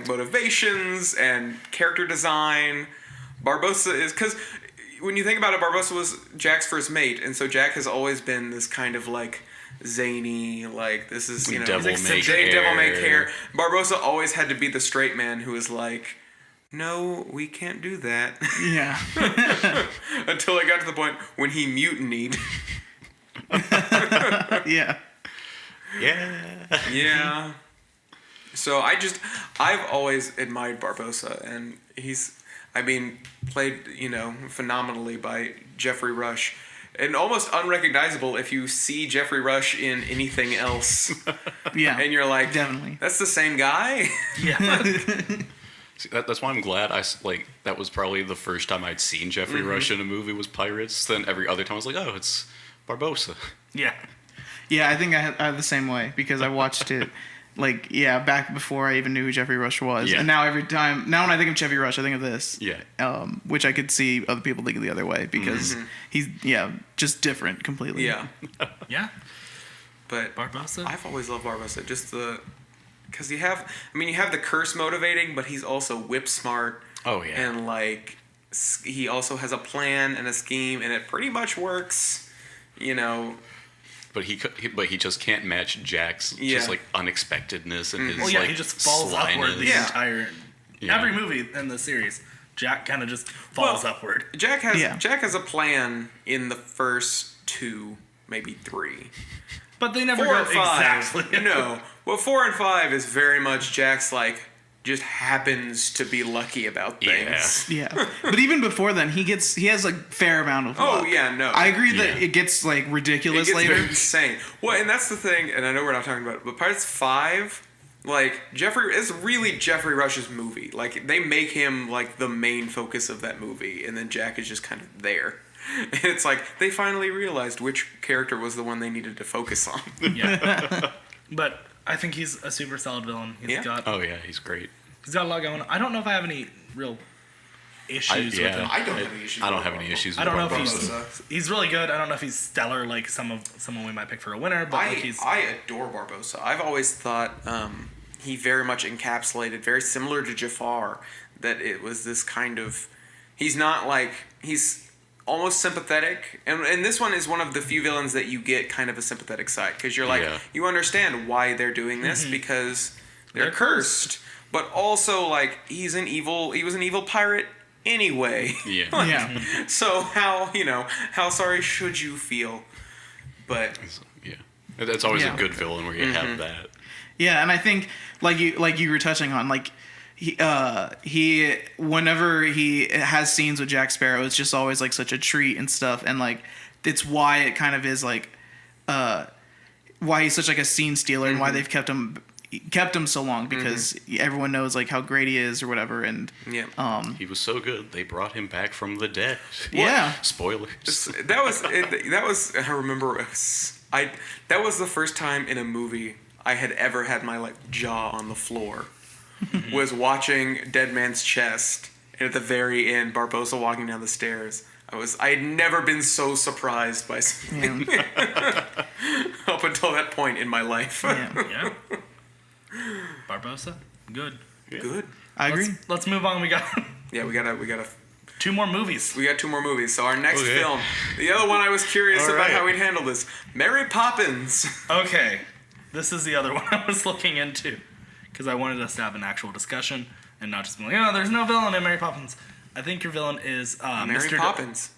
motivations and character design, Barbosa is, because when you think about it, Barbosa was Jack's first mate, and so Jack has always been this kind of like zany, like this is Devil he's may devil may care. care. Barbosa always had to be the straight man who was like, no, we can't do that. Yeah. Until it got to the point when he mutinied. Yeah. Yeah. Yeah. So I've always admired Barbosa, and he's, played, phenomenally by Jeffrey Rush. And almost unrecognizable if you see Jeffrey Rush in anything else. Yeah. And you're like, Definitely. that's the same guy? yeah. See, that's why I'm glad that was probably the first time I'd seen Jeffrey Rush in a movie was Pirates. Then every other time I was like, oh, it's Barbosa. Yeah. Yeah, I think I had the same way because I watched it back before I even knew who Jeffrey Rush was. Yeah. And now when I think of Jeffrey Rush, I think of this. Yeah. Which I could see other people thinking the other way because he's just different completely. Yeah. Yeah. But Barbosa. I've always loved Barbosa. Just because you have the curse motivating, but he's also whip smart. Oh yeah. And he also has a plan and a scheme, and it pretty much works. But he just can't match Jack's just like unexpectedness and his Well, yeah, he just falls upward the Yeah. entire. Yeah. Every movie in the series, Jack kind of just falls Well, upward. Jack has a plan in the first 2, maybe 3. But they never 4 go and 5. exactly. No. Well, 4 and 5 is very much Jack's just happens to be lucky about things. Yeah. But even before then, he has fair amount of luck. Oh yeah, no. I agree that Yeah. it gets ridiculous It gets later. insane. Well, and that's the thing, and I know we're not talking about it, but Pirates 5, it's really Jeffrey Rush's movie. They make him the main focus of that movie, and then Jack is just kind of there. And it's they finally realized which character was the one they needed to focus on. Yeah. But I think he's a super solid villain. He's Yeah. got Oh yeah, he's great. he's got a lot going on. I don't know if I have any real issues with him. I don't have any issues. I don't with have any Barbosa. issues. I don't know with if Barbosa. he's really good. I don't know if he's stellar like someone we might pick for a winner, but he's I adore Barbosa. I've always thought he very much encapsulated, very similar to Jafar, that it was this kind of... He's not he's almost sympathetic. And this one is one of the few villains that you get kind of a sympathetic side. Because you're Yeah. you understand why they're doing this because they're They're cursed. But also, he was an evil pirate anyway. Yeah. Yeah. So how sorry should you feel? But Yeah. That's always Yeah. a good villain where you have that. Yeah, and I think like you were touching on, like he whenever he has scenes with Jack Sparrow, it's just always like such a treat and stuff, and like it's why it kind of is like why he's such like a scene stealer and why they've kept him so long, because everyone knows like how great he is or whatever, and He was so good, they brought him back from the dead. yeah. Spoilers. that was I remember that was the first time in a movie I had ever had my like jaw on the floor. Was watching Dead Man's Chest, and at the very end, Barbossa walking down the stairs. I had never been so surprised by something up until that point in my life. Yeah. Barbossa, good. Good. I agree. Let's move on. We got Yeah, we got 2 more movies. We got 2 more movies. So our next Okay. film, the other one I was curious All about right. how we'd handle this. Mary Poppins. Okay, this is the other one I was looking into because I wanted us to have an actual discussion and not just be like, oh, there's no villain in Mary Poppins. I think your villain is Mary Mr. Poppins.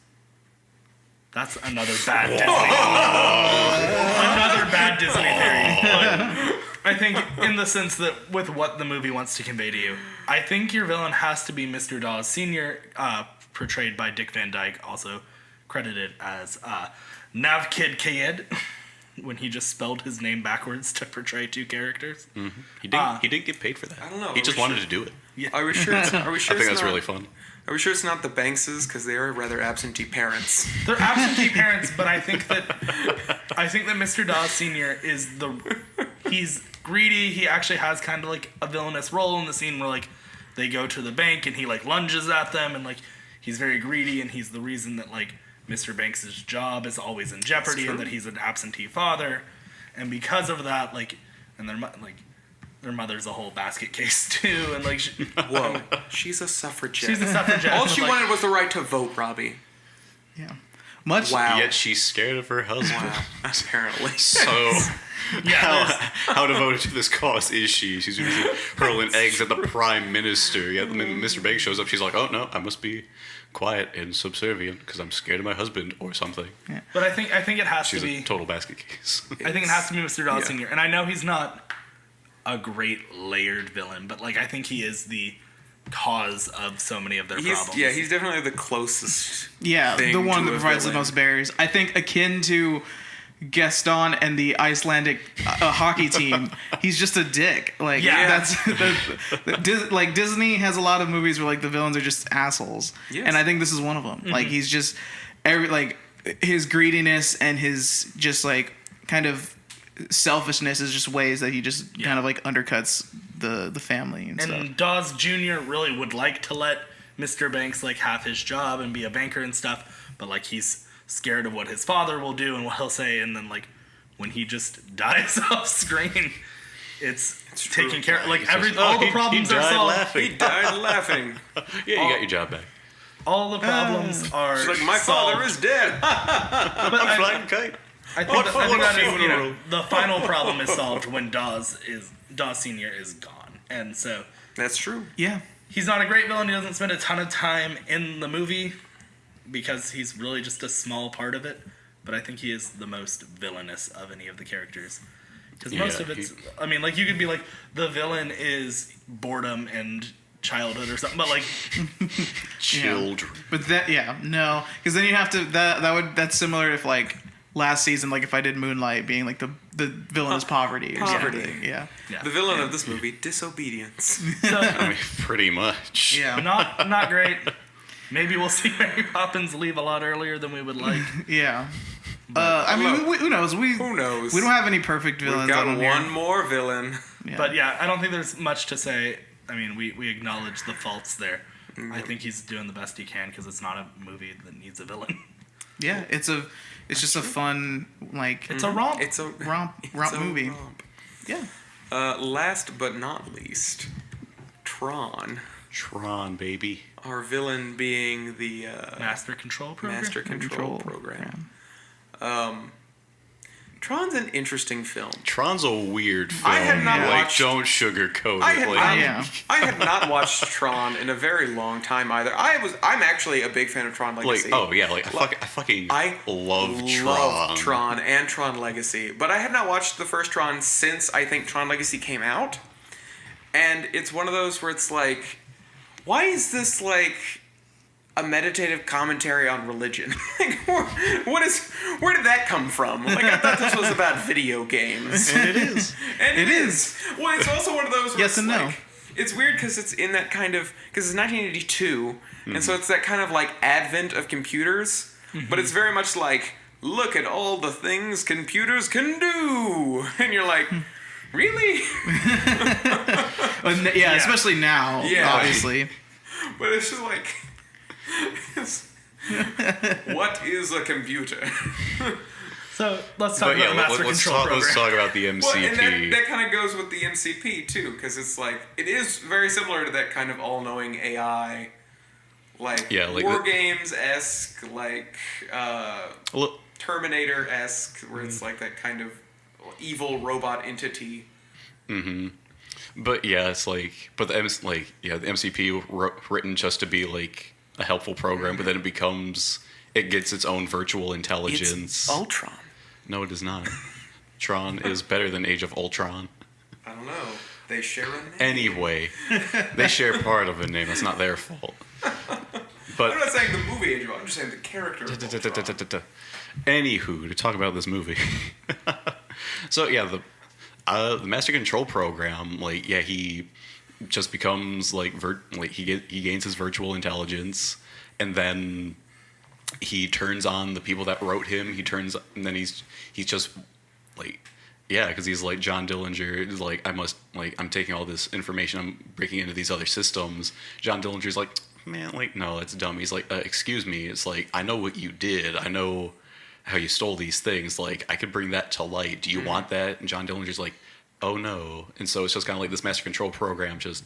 That's another bad Disney. Another bad Disney theory. But I think in the sense that with what the movie wants to convey to you, I think your villain has to be Mr. Dawes Sr., portrayed by Dick Van Dyke, also credited as Nav Kid Kayed, when he just spelled his name backwards to portray 2 characters. He didn't get paid for that. I don't know. He just wanted to do it. Are we sure? Are we sure? I think it's that's not- really fun. Are we sure it's not the Bankses, because they are rather absentee parents? They're absentee parents, but I think that Mr. Dawes Sr. is he's greedy. He actually has kind of like a villainous role in the scene where like they go to the bank and he like lunges at them, and like he's very greedy, and he's the reason that like Mr. Banks' job is always in jeopardy, and that he's an absentee father, and because of that, like, and their mother's a whole basket case too, and like Whoa, she's a suffragette. she's a suffragette. All but, she like, wanted was the right to vote, Robbie. Yeah. Much. Wow. Yet she's scared of her husband. Wow. Apparently. So Yeah, how devoted to this cause is she? She's usually hurling eggs at the prime minister. Yet when Mr. Banks shows up, she's like, "Oh no, I must be quiet and subservient because I'm scared of my husband or something." but I think it has She's to be. a total basket case. I think it has to be Mr. Dawes Yeah. Sr. And I know he's not a great layered villain, but like I think he is the cause of so many of their problems. He's definitely the closest. Yeah, thing the one to that a provides the villain. most barriers. I think akin to Gaston and the Icelandic hockey team, he's just a dick. Like Yeah. like Disney has a lot of movies where like the villains are just assholes, Yes. and I think this is one of them. Like he's just his greediness and his just like kind of selfishness is just ways that he just kind of like undercuts the family and stuff. And Dawes Jr. really would like to let Mr. Banks like have his job and be a banker and stuff, but like he's scared of what his father will do and what he'll say, and then like when he just dies off screen, it's true. taken care of. Like says, all the he problems are died solved. laughing. He died laughing. Yeah, you got your job back. All the problems are She's like, my solved. father is dead. But I, Flying kite. I think that, I think that is, you know, funeral. the final problem is solved when Dawes Sr. is gone, and so That's true. Yeah. he's not a great villain. He doesn't spend a ton of time in the movie because he's really just a small part of it. But I think he is the most villainous of any of the characters. Because most of it's, I mean, like you could be like, the villain is boredom and childhood or something, but like, Children. But that, no, because then you have to that's similar if like last season, like if I did Moonlight being like the villain is poverty or Poverty. something. Yeah. yeah. The villain of this movie, disobedience. So, I mean, pretty much. Yeah. not great. Maybe we'll see Mary Poppins leave a lot earlier than we would like. Yeah. I mean, who knows? Who knows? We don't have any perfect villains. We've I got don't one hear. more villain. Yeah. But yeah, I don't think there's much to say. I mean, we acknowledge the faults there. I think he's doing the best he can because it's not a movie that needs a villain. Yeah, it's just a fun like It's a romp. It's a romp it's a movie. romp. Yeah. Last but not least, Tron. Tron, baby. Our villain being the Master Control program. Master Control program. Tron's an interesting film. Tron's a weird film. I had not like, watched- don't sugarcoat I it. had, Like, I had not watched Tron in a very long time either. I'm actually a big fan of Tron Legacy. I fucking love Tron. Love Tron and Tron Legacy, but I had not watched the first Tron since I think Tron Legacy came out, and it's one of those where it's like, why is this like a meditative commentary on religion? Like, where did that come from? Like, I thought this was about video games. And it is. And it is. Well, it's also one of those where Yes it's and no. like, it's weird because it's in that kind of, because it's 1982, and so it's that kind of like advent of computers, but it's very much like, look at all the things computers can do, and you're like, really? Yeah, especially now, Yeah. obviously. But it's just like, what is a computer? So let's talk But about yeah, the Master let's Control talk. Let's program. talk about the MCP. Well, and that kind of goes with the MCP too, because it's like, it is very similar to that kind of all-knowing AI, like, Yeah, like War the- Games-esque, like Look, Terminator-esque, where it's like that kind of evil robot entity. but yeah, it's like, but the MCP written just to be like a helpful program, but then it gets its own virtual intelligence. It's Ultron. No, it is not. Tron is better than Age of Ultron. I don't know. They share a name. Anyway, they share part of a name. That's not their fault. But I'm not saying the movie Age of Ultron, I'm just saying the character of Ultron. Anywho, to talk about this movie. So yeah, the Master Control program, like, yeah, he just becomes like he gains his virtual intelligence, and then he turns on the people that wrote him. And then he's just like, yeah, because he's like John Dillinger is like, I'm taking all this information, I'm breaking into these other systems. John Dillinger's like, man, like, no, that's dumb. He's like, excuse me. It's like, I know what you did. I know how you stole these things. Like, I could bring that to light. Do you want that? And John Dillinger's like, oh no. And so it's just kind of like this Master Control program, just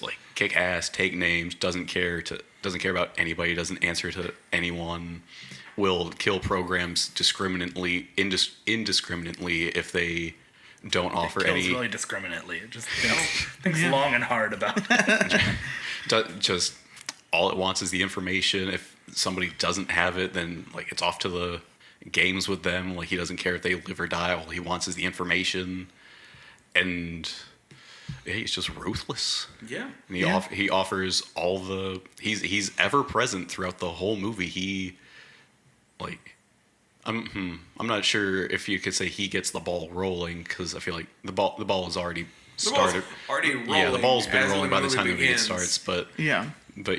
like kick ass, take names, doesn't care about anybody, doesn't answer to anyone, will kill programs indiscriminately if they don't offer Kills any. really discriminately. It just thinks long and hard about it. Just all it wants is the information. If somebody doesn't have it, then like it's off to the games with them. Like, he doesn't care if they live or die. All he wants is the information, and yeah, he's just ruthless. Yeah. And he offers all the he's ever present throughout the whole movie. He like I'm not sure if you could say he gets the ball rolling, because I feel like the ball is already started. Already rolling. Yeah, the ball's been as rolling by the time the movie begins. starts. But Yeah.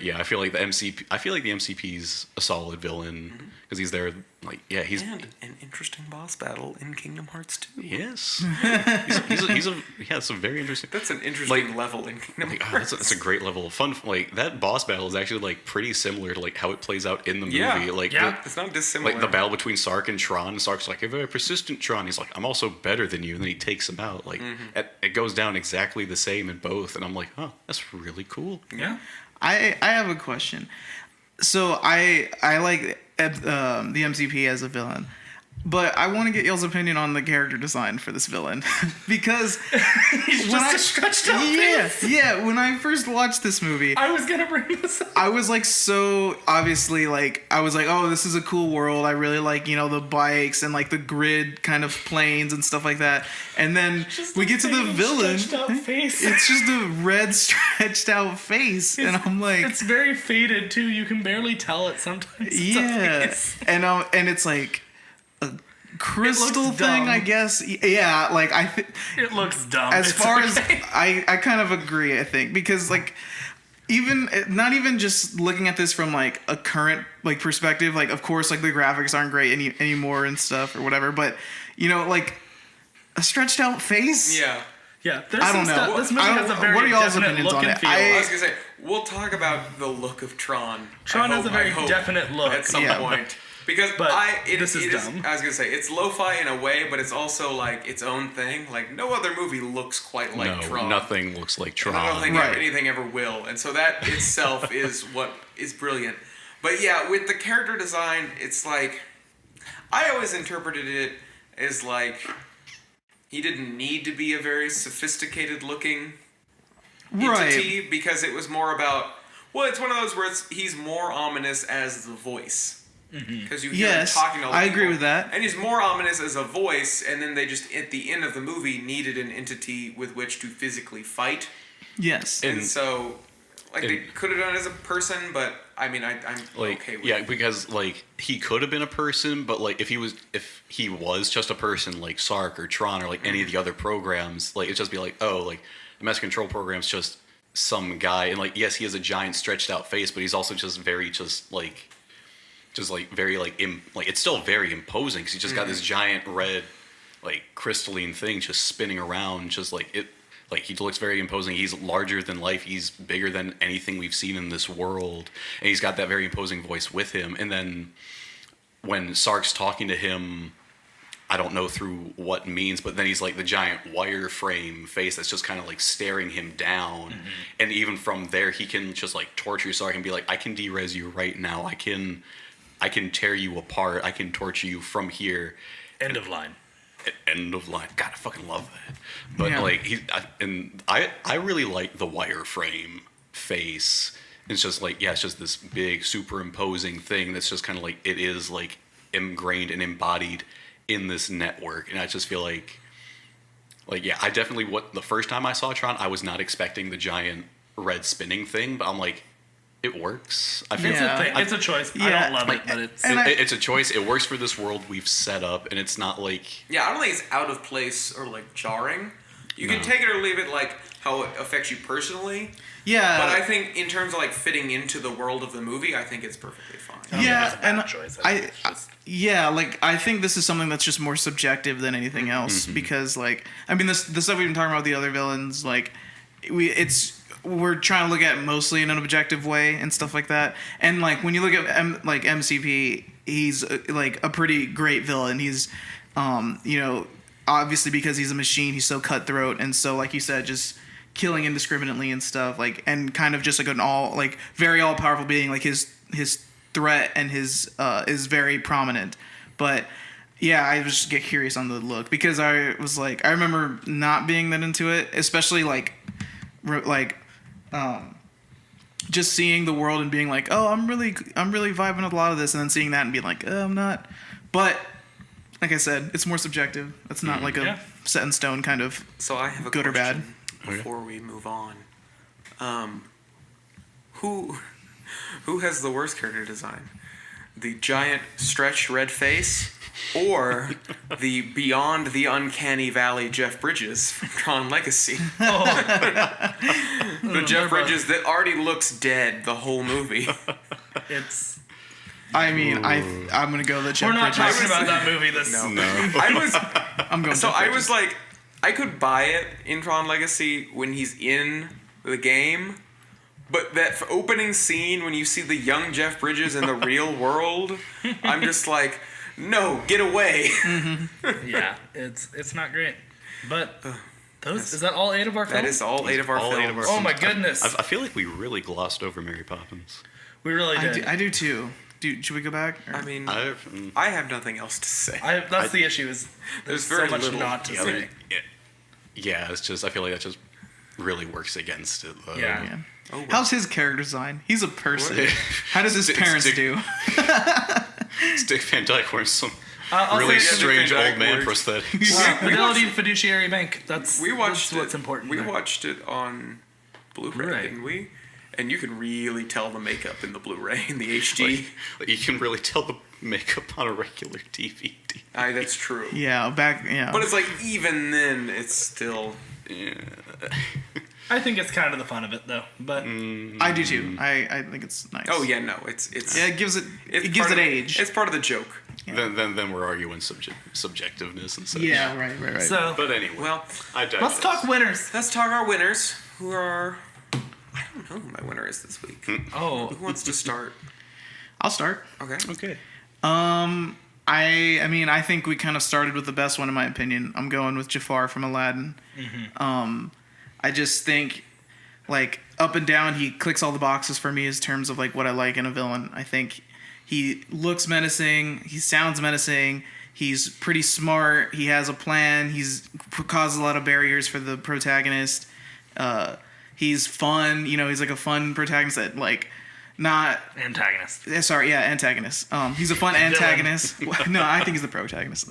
yeah, I feel like the MCP's a solid villain because he's there. Like, yeah, he's And an interesting boss battle in Kingdom Hearts 2. yes, he has some very interesting. That's an interesting Like- level in Kingdom Like, oh, Hearts. that's a great level of fun. Like, that boss battle is actually like pretty similar to like how it plays out in the movie. Yeah. Like, Yeah. It's not dissimilar. like the battle between Sark and Tron. Sark's like, "You're very persistent, Tron." He's like, "I'm also better than you," and then he takes him out. Like, it goes down exactly the same in both, and I'm like, "Oh, that's really cool." Yeah. I have a question. So I like the MCP as a villain, but I want to get y'all's opinion on the character design for this villain because He's just a stretched out face. yeah. When I first watched this movie, I was gonna bring this up. I was like, so obviously, like, I was like, oh, this is a cool world. I really like, the bikes and like the grid kind of planes and stuff like that. And then we get to the villain. Stretched out face. It's just a red stretched out face, and I'm like, It's very faded too. You can barely tell it sometimes. It's a yeah, face. and it's like a crystal looks thing, dumb. I guess. Yeah, like It looks dumb. as It's far okay. as I kind of agree, I think, because like not even just looking at this from like a current like perspective, like of course like the graphics aren't great anymore and stuff or whatever, but like a stretched out face. Yeah. Yeah, there's I don't some know. stuff. This movie I has a don't- very what are y'all's definite opinions look on and it? feel. I was gonna say, we'll talk about the look of Tron. Tron has a very I hope, definite look. at some Yeah. point. Because But it this is is dumb. I was gonna say, it's lo-fi in a way, but it's also like its own thing. Like, no other movie looks quite like No, Tron. nothing looks like And I don't Tron. think Right. anything ever will. And so that itself is what is brilliant. But yeah, with the character design, it's like, I always interpreted it is like he didn't need to be a very sophisticated looking entity because it was more about, well, it's one of those where he's more ominous as the voice. Because you hear him talking to all the I people, agree with that. and he's more ominous as a voice, and then they just at the end of the movie needed an entity with which to physically fight. Yes. And so, like, they could have done it as a person, but I mean, I'm like, okay with it. because like he could have been a person, but like if he was just a person like Sark or Tron or like any of the other programs, like it'd just be like, oh, like the Mass Control program's just some guy, and like yes, he has a giant stretched out face, but he's also just very very like it's still very imposing because he just got this giant red like crystalline thing just spinning around, just like it. Like, he looks very imposing. He's larger than life. He's bigger than anything we've seen in this world. And he's got that very imposing voice with him. And then when Sark's talking to him, I don't know through what means, but then he's like the giant wireframe face that's just kind of like staring him down. Mm-hmm. And even from there, he can just like torture Sark and be like, I can de-res you right now. I can tear you apart. I can torture you from here. End of line. End of line. God, I fucking love that. But like I really like the wireframe face. It's just like it's just this big superimposing thing that's just kind of like it is like ingrained and embodied in this network. And I just feel like I definitely the first time I saw Tron, I was not expecting the giant red spinning thing, but I'm like, it works. I feel it's a choice. I don't love it, but it's a choice. It works for this world we've set up, and it's not like... Yeah, I don't think it's out of place or, like, jarring. You can take it or leave it, like, how it affects you personally. Yeah. But I think in terms of, like, fitting into the world of the movie, I think it's perfectly fine. I think this is something that's just more subjective than anything else, because, like, I mean, the stuff we've been talking about with the other villains, like, we're trying to look at it mostly in an objective way and stuff like that. And like when you look at MCP, he's like a pretty great villain. He's, obviously because he's a machine, he's so cutthroat and so, like you said, just killing indiscriminately and stuff. Like, and kind of just like an very all powerful being. Like his threat and his is very prominent. But yeah, I just get curious on the look because I remember not being that into it, especially just seeing the world and being like, oh, I'm really vibing with a lot of this, and then seeing that and being like, oh, I'm not. But like I said, it's more subjective. It's not like a set in stone kind of. So I have a good or bad before we move on. Who has the worst character design? The giant stretched red face, or the beyond the uncanny valley Jeff Bridges from Tron Legacy? The Jeff Bridges that already looks dead the whole movie. I'm gonna go the Jeff Bridges. We're not talking about that movie. I was like, I could buy it in Tron Legacy when he's in the game. But that opening scene when you see the young Jeff Bridges in the real world, I'm just like, no, get away. Yeah, it's not great. But is that all 8 of our films? That is all 8 of our films. Oh my goodness. I feel like we really glossed over Mary Poppins. We really did. I do too. Should we go back? Or? I mean, I have nothing else to say. That's the issue is there's very so much little not to say. Yeah, it's just I feel like that just really works against it. Though. Yeah. Oh, well. How's his character design? He's a person. How does his parents do? Dick Van Dyke wearing some I'll really say strange old man prosthetics. Fidelity Fiduciary Bank. That's what's important. We watched it on Blu-ray, didn't we? And you can really tell the makeup in the Blu-ray in the HD. Like you can really tell the makeup on a regular DVD. That's true. Yeah, But it's like even then, it's still. Yeah. I think it's kind of the fun of it, though. But I do too. I think it's nice. Oh yeah, no, it's it gives it age. It's part of the joke. Yeah. Then we're arguing subjectiveness and such. Yeah, right. So, but anyway, well, let's talk winners. Let's talk our winners. Who are? I don't know who my winner is this week. Who wants to start? I'll start. Okay. I think we kind of started with the best one in my opinion. I'm going with Jafar from Aladdin. Mm-hmm. I just think, like, up and down, he clicks all the boxes for me in terms of, like, what I like in a villain. I think he looks menacing. He sounds menacing. He's pretty smart. He has a plan. He's caused a lot of barriers for the protagonist. He's fun. You know, he's like a fun protagonist that like not Antagonist. sorry, yeah, antagonist. He's a fun antagonist. No, I think he's the protagonist.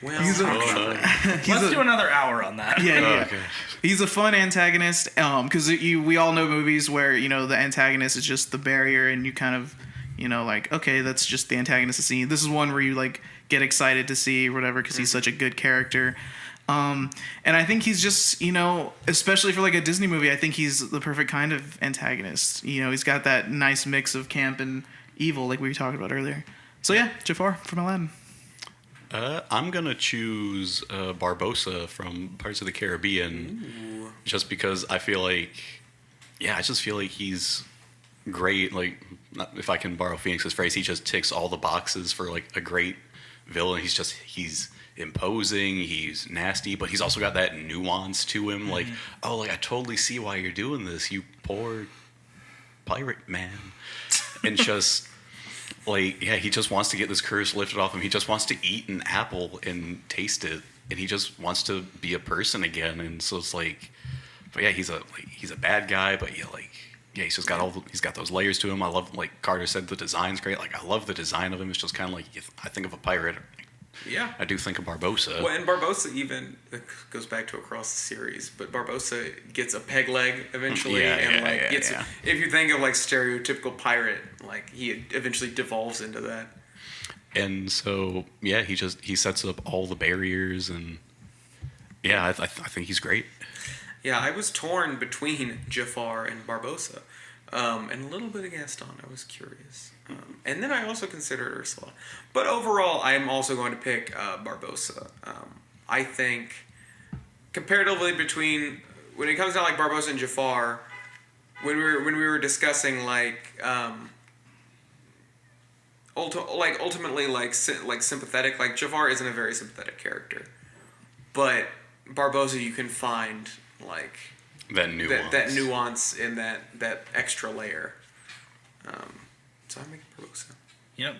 Well, He's a- Let's do another hour on that. yeah. Okay. He's a fun antagonist. Because we all know movies where you know the antagonist is just the barrier, and you kind of, you know, like okay, that's just the antagonist scene. This is one where you like get excited to see or whatever because he's such a good character. And I think he's just, you know, especially for like a Disney movie, I think he's the perfect kind of antagonist. You know, he's got that nice mix of camp and evil, like we were talking about earlier. So yeah, Jafar from Aladdin. I'm gonna choose Barbossa from Pirates of the Caribbean, just because I feel like, I just feel like he's great. Like, if I can borrow Phoenix's phrase, he just ticks all the boxes for like a great villain. He's imposing, he's nasty, but he's also got that nuance to him. Like, oh, like I totally see why you're doing this, you poor pirate man, and just. Like, yeah, he just wants to get this curse lifted off him. He just wants to eat an apple and taste it, and he just wants to be a person again. And so it's like, but yeah, he's a bad guy, but he's just got he's got those layers to him. I love, like Carter said, the design's great. Like, I love the design of him. It's just kind of like, I think of a pirate. Yeah. I do think of Barbossa. Well, and Barbossa even it goes back to across the series, but Barbossa gets a peg leg eventually, gets. If you think of like stereotypical pirate, like he eventually devolves into that. And so yeah, he sets up all the barriers, and yeah, I think he's great. Yeah, I was torn between Jafar and Barbossa, and a little bit of Gaston. I was curious. And then I also considered Ursula. But overall, I'm also going to pick Barbossa. I think, comparatively between, when it comes down like Barbossa and Jafar, when we were discussing ultimately sympathetic, like Jafar isn't a very sympathetic character. But Barbossa you can find like That nuance. That nuance in that extra layer. So I make Barbossa. Yep.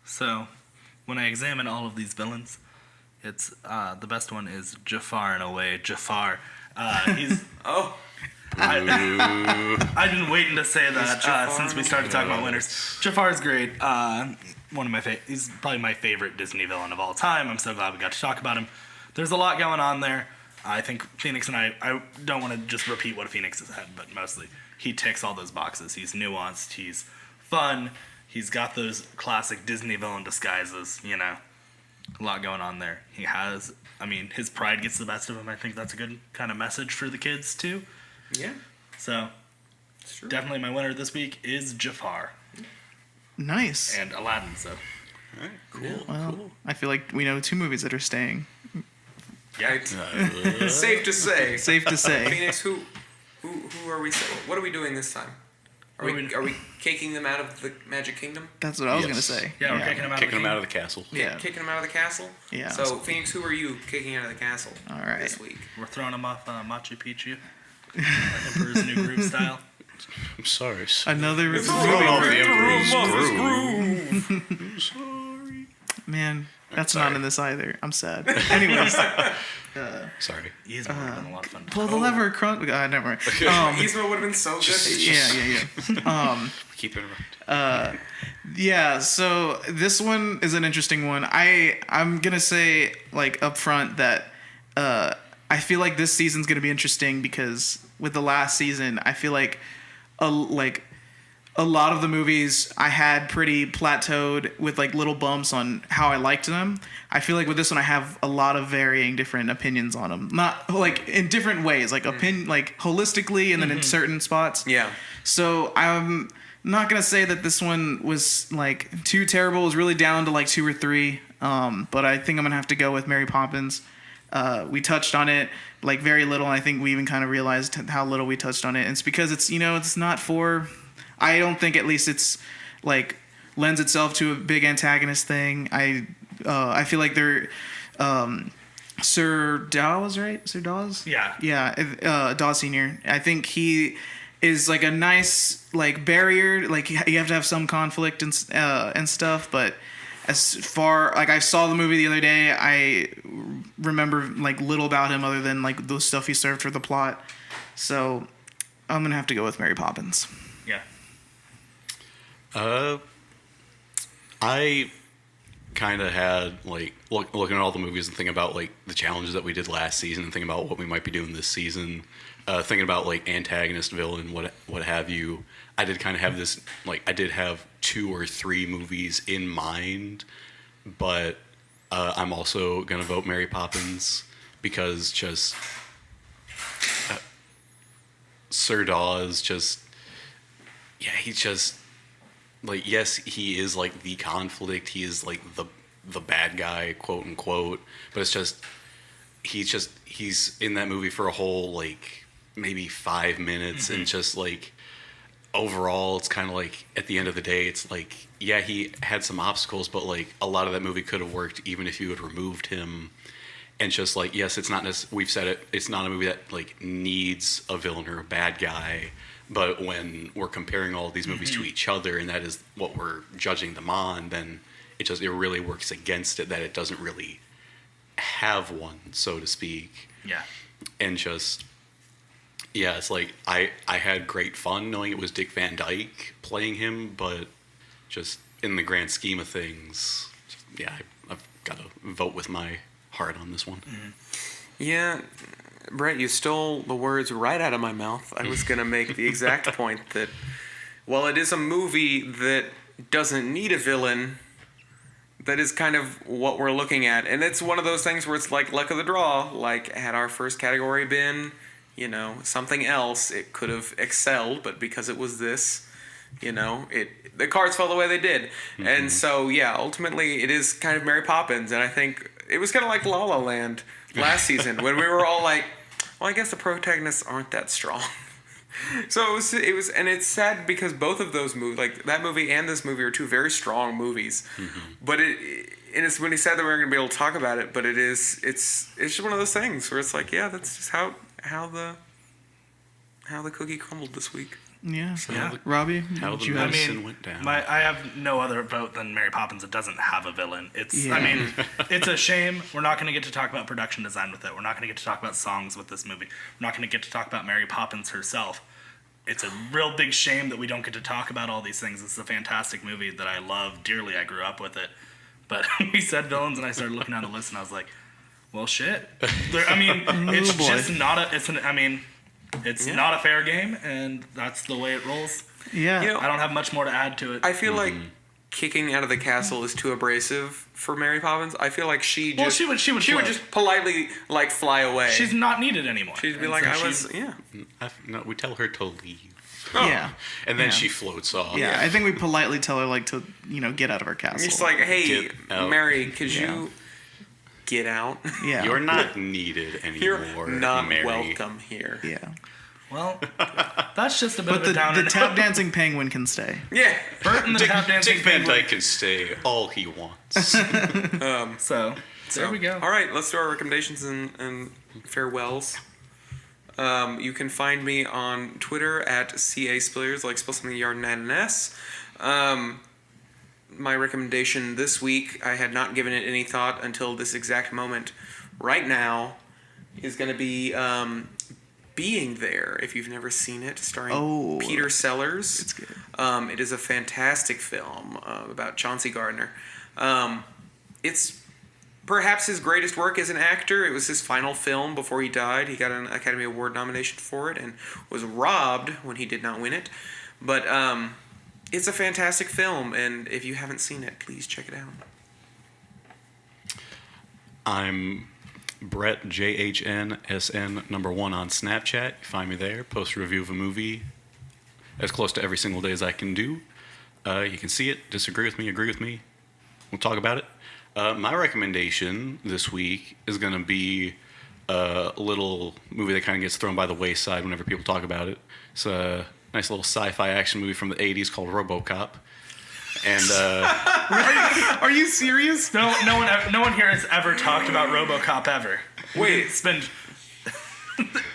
So when I examine all of these villains, it's the best one is Jafar in a way. Jafar. He's Oh, I've been waiting to say that Jafar since we started talking about winners. Jafar's great. One of my he's probably my favorite Disney villain of all time. I'm so glad we got to talk about him. There's a lot going on there. I think Phoenix and I don't want to just repeat what Phoenix has had, but mostly he ticks all those boxes. He's nuanced. He's fun. He's got those classic Disney villain disguises, you know. A lot going on there. He has, his pride gets the best of him. I think that's a good kind of message for the kids, too. yeah. So, It's true. definitely my winner this week is Jafar Nice. and Aladdin, so. All right, cool. Yeah. Well, I feel like we know 2 movies that are staying. Yeah. Safe to say. Safe to say. Phoenix, who are we? What are we doing this time? Are we caking them out of the Magic Kingdom? That's what I was Yes. going to say. Yeah, we're kicking him out Kicking of him the out of the castle. Yeah. Kicking them out of the castle? Yeah. So, Phoenix, who are you kicking out of the castle All right. this week? We're throwing him off Machu Picchu. Emperor's New Groove style. I'm sorry. Another movie. I'm sorry. Man, that's Sorry. not in this either. I'm sad. Anyways, Sorry. He's been a lot of fun. pull the lever, crunk. Never mind. Yzma would have been so good. Yeah. Keep it around. Yeah, so this one is an interesting one. I'm gonna say like up front that I feel like this season's gonna be interesting because with the last season, I feel like a lot of the movies I had pretty plateaued with like little bumps on how I liked them. I feel like with this one I have a lot of varying different opinions on them. Not like in different ways, like like holistically and then in certain spots. Yeah. So I'm not gonna say that this one was like too terrible. It was really down to like 2 or 3. But I think I'm gonna have to go with Mary Poppins. We touched on it like very little, and I think we even kind of realized how little we touched on it. And it's because it's not for. I don't think at least it's like lends itself to a big antagonist thing. I feel like they're Sir Dawes, right? Sir Dawes? Yeah. Dawes Sr. I think he is like a nice like barrier. Like you have to have some conflict and stuff, but as far like I saw the movie the other day, I remember like little about him other than like the stuff he served for the plot. So I'm gonna have to go with Mary Poppins. Yeah. I kind of had like looking at all the movies and thinking about like the challenges that we did last season and thinking about what we might be doing this season. Thinking about like antagonist, villain, what have you. I did kind of have this like I did have 2 or 3 movies in mind, but I'm also gonna vote Mary Poppins because just Sir Dawes just he's just like yes he is like the conflict, he is like the bad guy, quote unquote, but it's just he's in that movie for a whole like maybe 5 minutes and just like overall it's kind of like at the end of the day it's like yeah he had some obstacles but like a lot of that movie could have worked even if you had removed him. And just like yes it's not we've said it, it's not a movie that like needs a villain or a bad guy, but when we're comparing all of these movies to each other and that is what we're judging them on, then it really works against it that it doesn't really have one, so to speak. Yeah. And just yeah, it's like I had great fun knowing it was Dick Van Dyke playing him, but just in the grand scheme of things, I've got to vote with my heart on this one. Yeah, Brett, you stole the words right out of my mouth. I was going to make the exact point that while it is a movie that doesn't need a villain, that is kind of what we're looking at. And it's one of those things where it's like luck of the draw. Like, had our first category been, something else, it could have excelled. But because it was this, the cards fell the way they did. And so, ultimately, it is kind of Mary Poppins. And I think it was kind of like La La Land last season when we were all like, well, I guess the protagonists aren't that strong. So it was, and it's sad because both of those movies, like that movie and this movie, are 2 very strong movies. But it's when he said that we weren't going to be able to talk about it, but it's just one of those things where it's like, yeah, that's just how the cookie crumbled this week. Yeah. Yeah. Robbie, How the medicine went down. I have no other vote than Mary Poppins. It doesn't have a villain. Yeah. It's a shame. We're not going to get to talk about production design with it. We're not going to get to talk about songs with this movie. We're not going to get to talk about Mary Poppins herself. It's a real big shame that we don't get to talk about all these things. It's a fantastic movie that I love dearly. I grew up with it. But we said villains, and I started looking down the list, and I was like, well, shit. It's just not a... It's not a fair game, and that's the way it rolls. Yeah. I don't have much more to add to it. I feel like kicking out of the castle is too abrasive for Mary Poppins. I feel like she would just politely like fly away. She's not needed anymore. She'd be And like, so No, we tell her to leave. Yeah. And then she floats off. Yeah, I think we politely tell her like to, get out of her castle. It's like, hey, Get out. Mary, could you get out? Yeah. You're not needed anymore, You're not Mary. welcome here. Yeah. Well, that's just a bit But of a downer. the tap dancing penguin can stay. Yeah. Bert and the tap dancing Dick Van penguin. Dyke can stay all he wants. So there we go. All right, let's do our recommendations and farewells. You can find me on Twitter at CASpillers, like spell something yard and add an S. My recommendation this week, I had not given it any thought until this exact moment. Right now is going to be Being There, if you've never seen it, starring Peter Sellers. It's good. It is a fantastic film about Chauncey Gardner. It's perhaps his greatest work as an actor. It was his final film before he died. He got an Academy Award nomination for it and was robbed when he did not win it. But it's a fantastic film, and if you haven't seen it, please check it out. I'm Brett, JHNSN #1 on Snapchat. You find me there. Post a review of a movie as close to every single day as I can do. You can see it, disagree with me, agree with me. We'll talk about it. My recommendation this week is going to be a little movie that kind of gets thrown by the wayside whenever people talk about it. It's a nice little sci-fi action movie from the 80s called RoboCop. And Are you serious? No one here has ever talked about RoboCop ever. Wait. It's been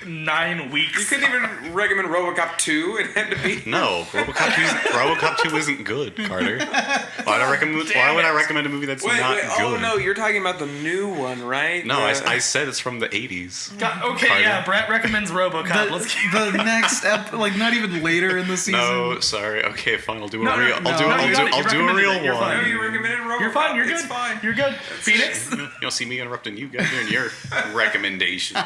9 weeks. You couldn't even recommend RoboCop 2. It had to be. No, RoboCop 2 isn't good, Carter. Why would I recommend a movie that's Wait, not wait. good? Oh no, you're talking about the new one, right? No, I said it's from the 80s. Okay, Carter. yeah, Brett recommends RoboCop. Let's keep The next not even later in the season. No, sorry. Okay, fine. I'll do a No, real. no, I'll do no, you got it. You a recommended real it. You're one. fine. No, you recommended RoboCop. You're fine. You're good. It's fine. You're good. Phoenix. You'll see me interrupting you guys during your recommendations.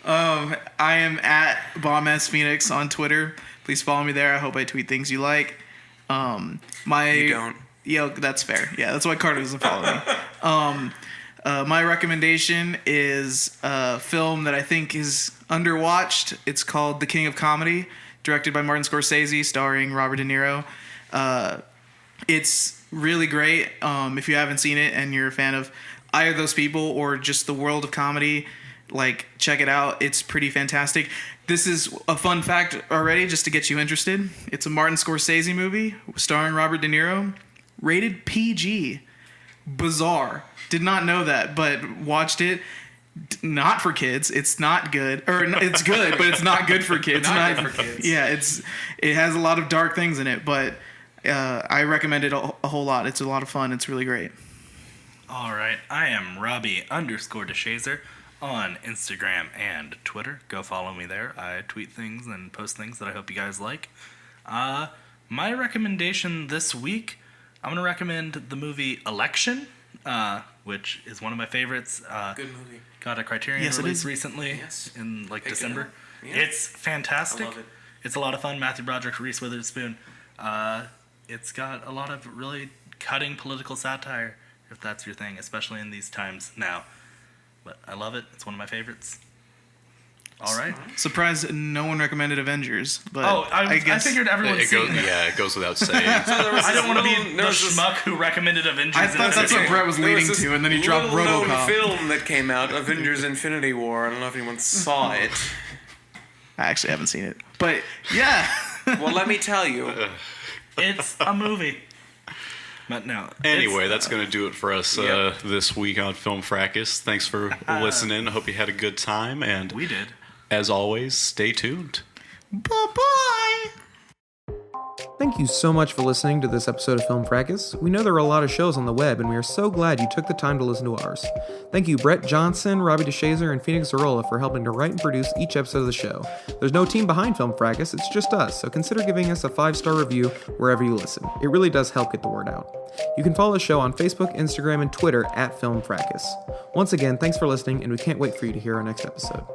I am at BombS Phoenix on Twitter. Please follow me there. I hope I tweet things you like. You don't. Yeah, that's fair. Yeah, that's why Carter doesn't follow me. My recommendation is a film that I think is underwatched. It's called The King of Comedy, directed by Martin Scorsese, starring Robert De Niro. It's really great. If you haven't seen it and you're a fan of either of those people or just the world of comedy, like, check it out. It's pretty fantastic. This is a fun fact already, just to get you interested. It's a Martin Scorsese movie starring Robert De Niro, rated PG. Bizarre. Did not know that, but watched it. Not for kids. It's not good. Or it's good, but it's not good for kids. Not good for kids. Yeah, it has a lot of dark things in it, but I recommend it a whole lot. It's a lot of fun. It's really great. All right, I am Robbie_DeShazer on Instagram and Twitter. Go follow me there. I tweet things and post things that I hope you guys like. My recommendation this week, I'm going to recommend the movie Election, which is one of my favorites. Good movie. Got a Criterion Yes, it release is. recently in Pick it December. up. Yeah. It's fantastic. I love it. It's a lot of fun. Matthew Broderick, Reese Witherspoon. It's got a lot of really cutting political satire, if that's your thing, especially in these times now. But I love it. It's one of my favorites. All right. Surprised no one recommended Avengers, but I guess figured everyone's It goes, seen it. yeah, it goes without saying. I don't want to be the schmuck who recommended Avengers. I thought that's what Brett was There leading this to, and then he dropped little-known RoboCop. film that came out, Avengers: Infinity War. I don't know if anyone saw it. I actually haven't seen it, but yeah. Well, let me tell you. It's a movie. But no. Anyway, that's going to do it for us Yep. this week on Film Fracas. Thanks for listening. I hope you had a good time. And We did. as always, stay tuned. Bye-bye. Thank you so much for listening to this episode of Film Fracas. We know there are a lot of shows on the web, and we are so glad you took the time to listen to ours. Thank you Brett Johnson, Robbie DeShazer, and Phoenix Zarola for helping to write and produce each episode of the show. There's no team behind Film Fracas, it's just us, so consider giving us a 5-star review wherever you listen. It really does help get the word out. You can follow the show on Facebook, Instagram, and Twitter at Film Fracas. Once again, thanks for listening, and we can't wait for you to hear our next episode.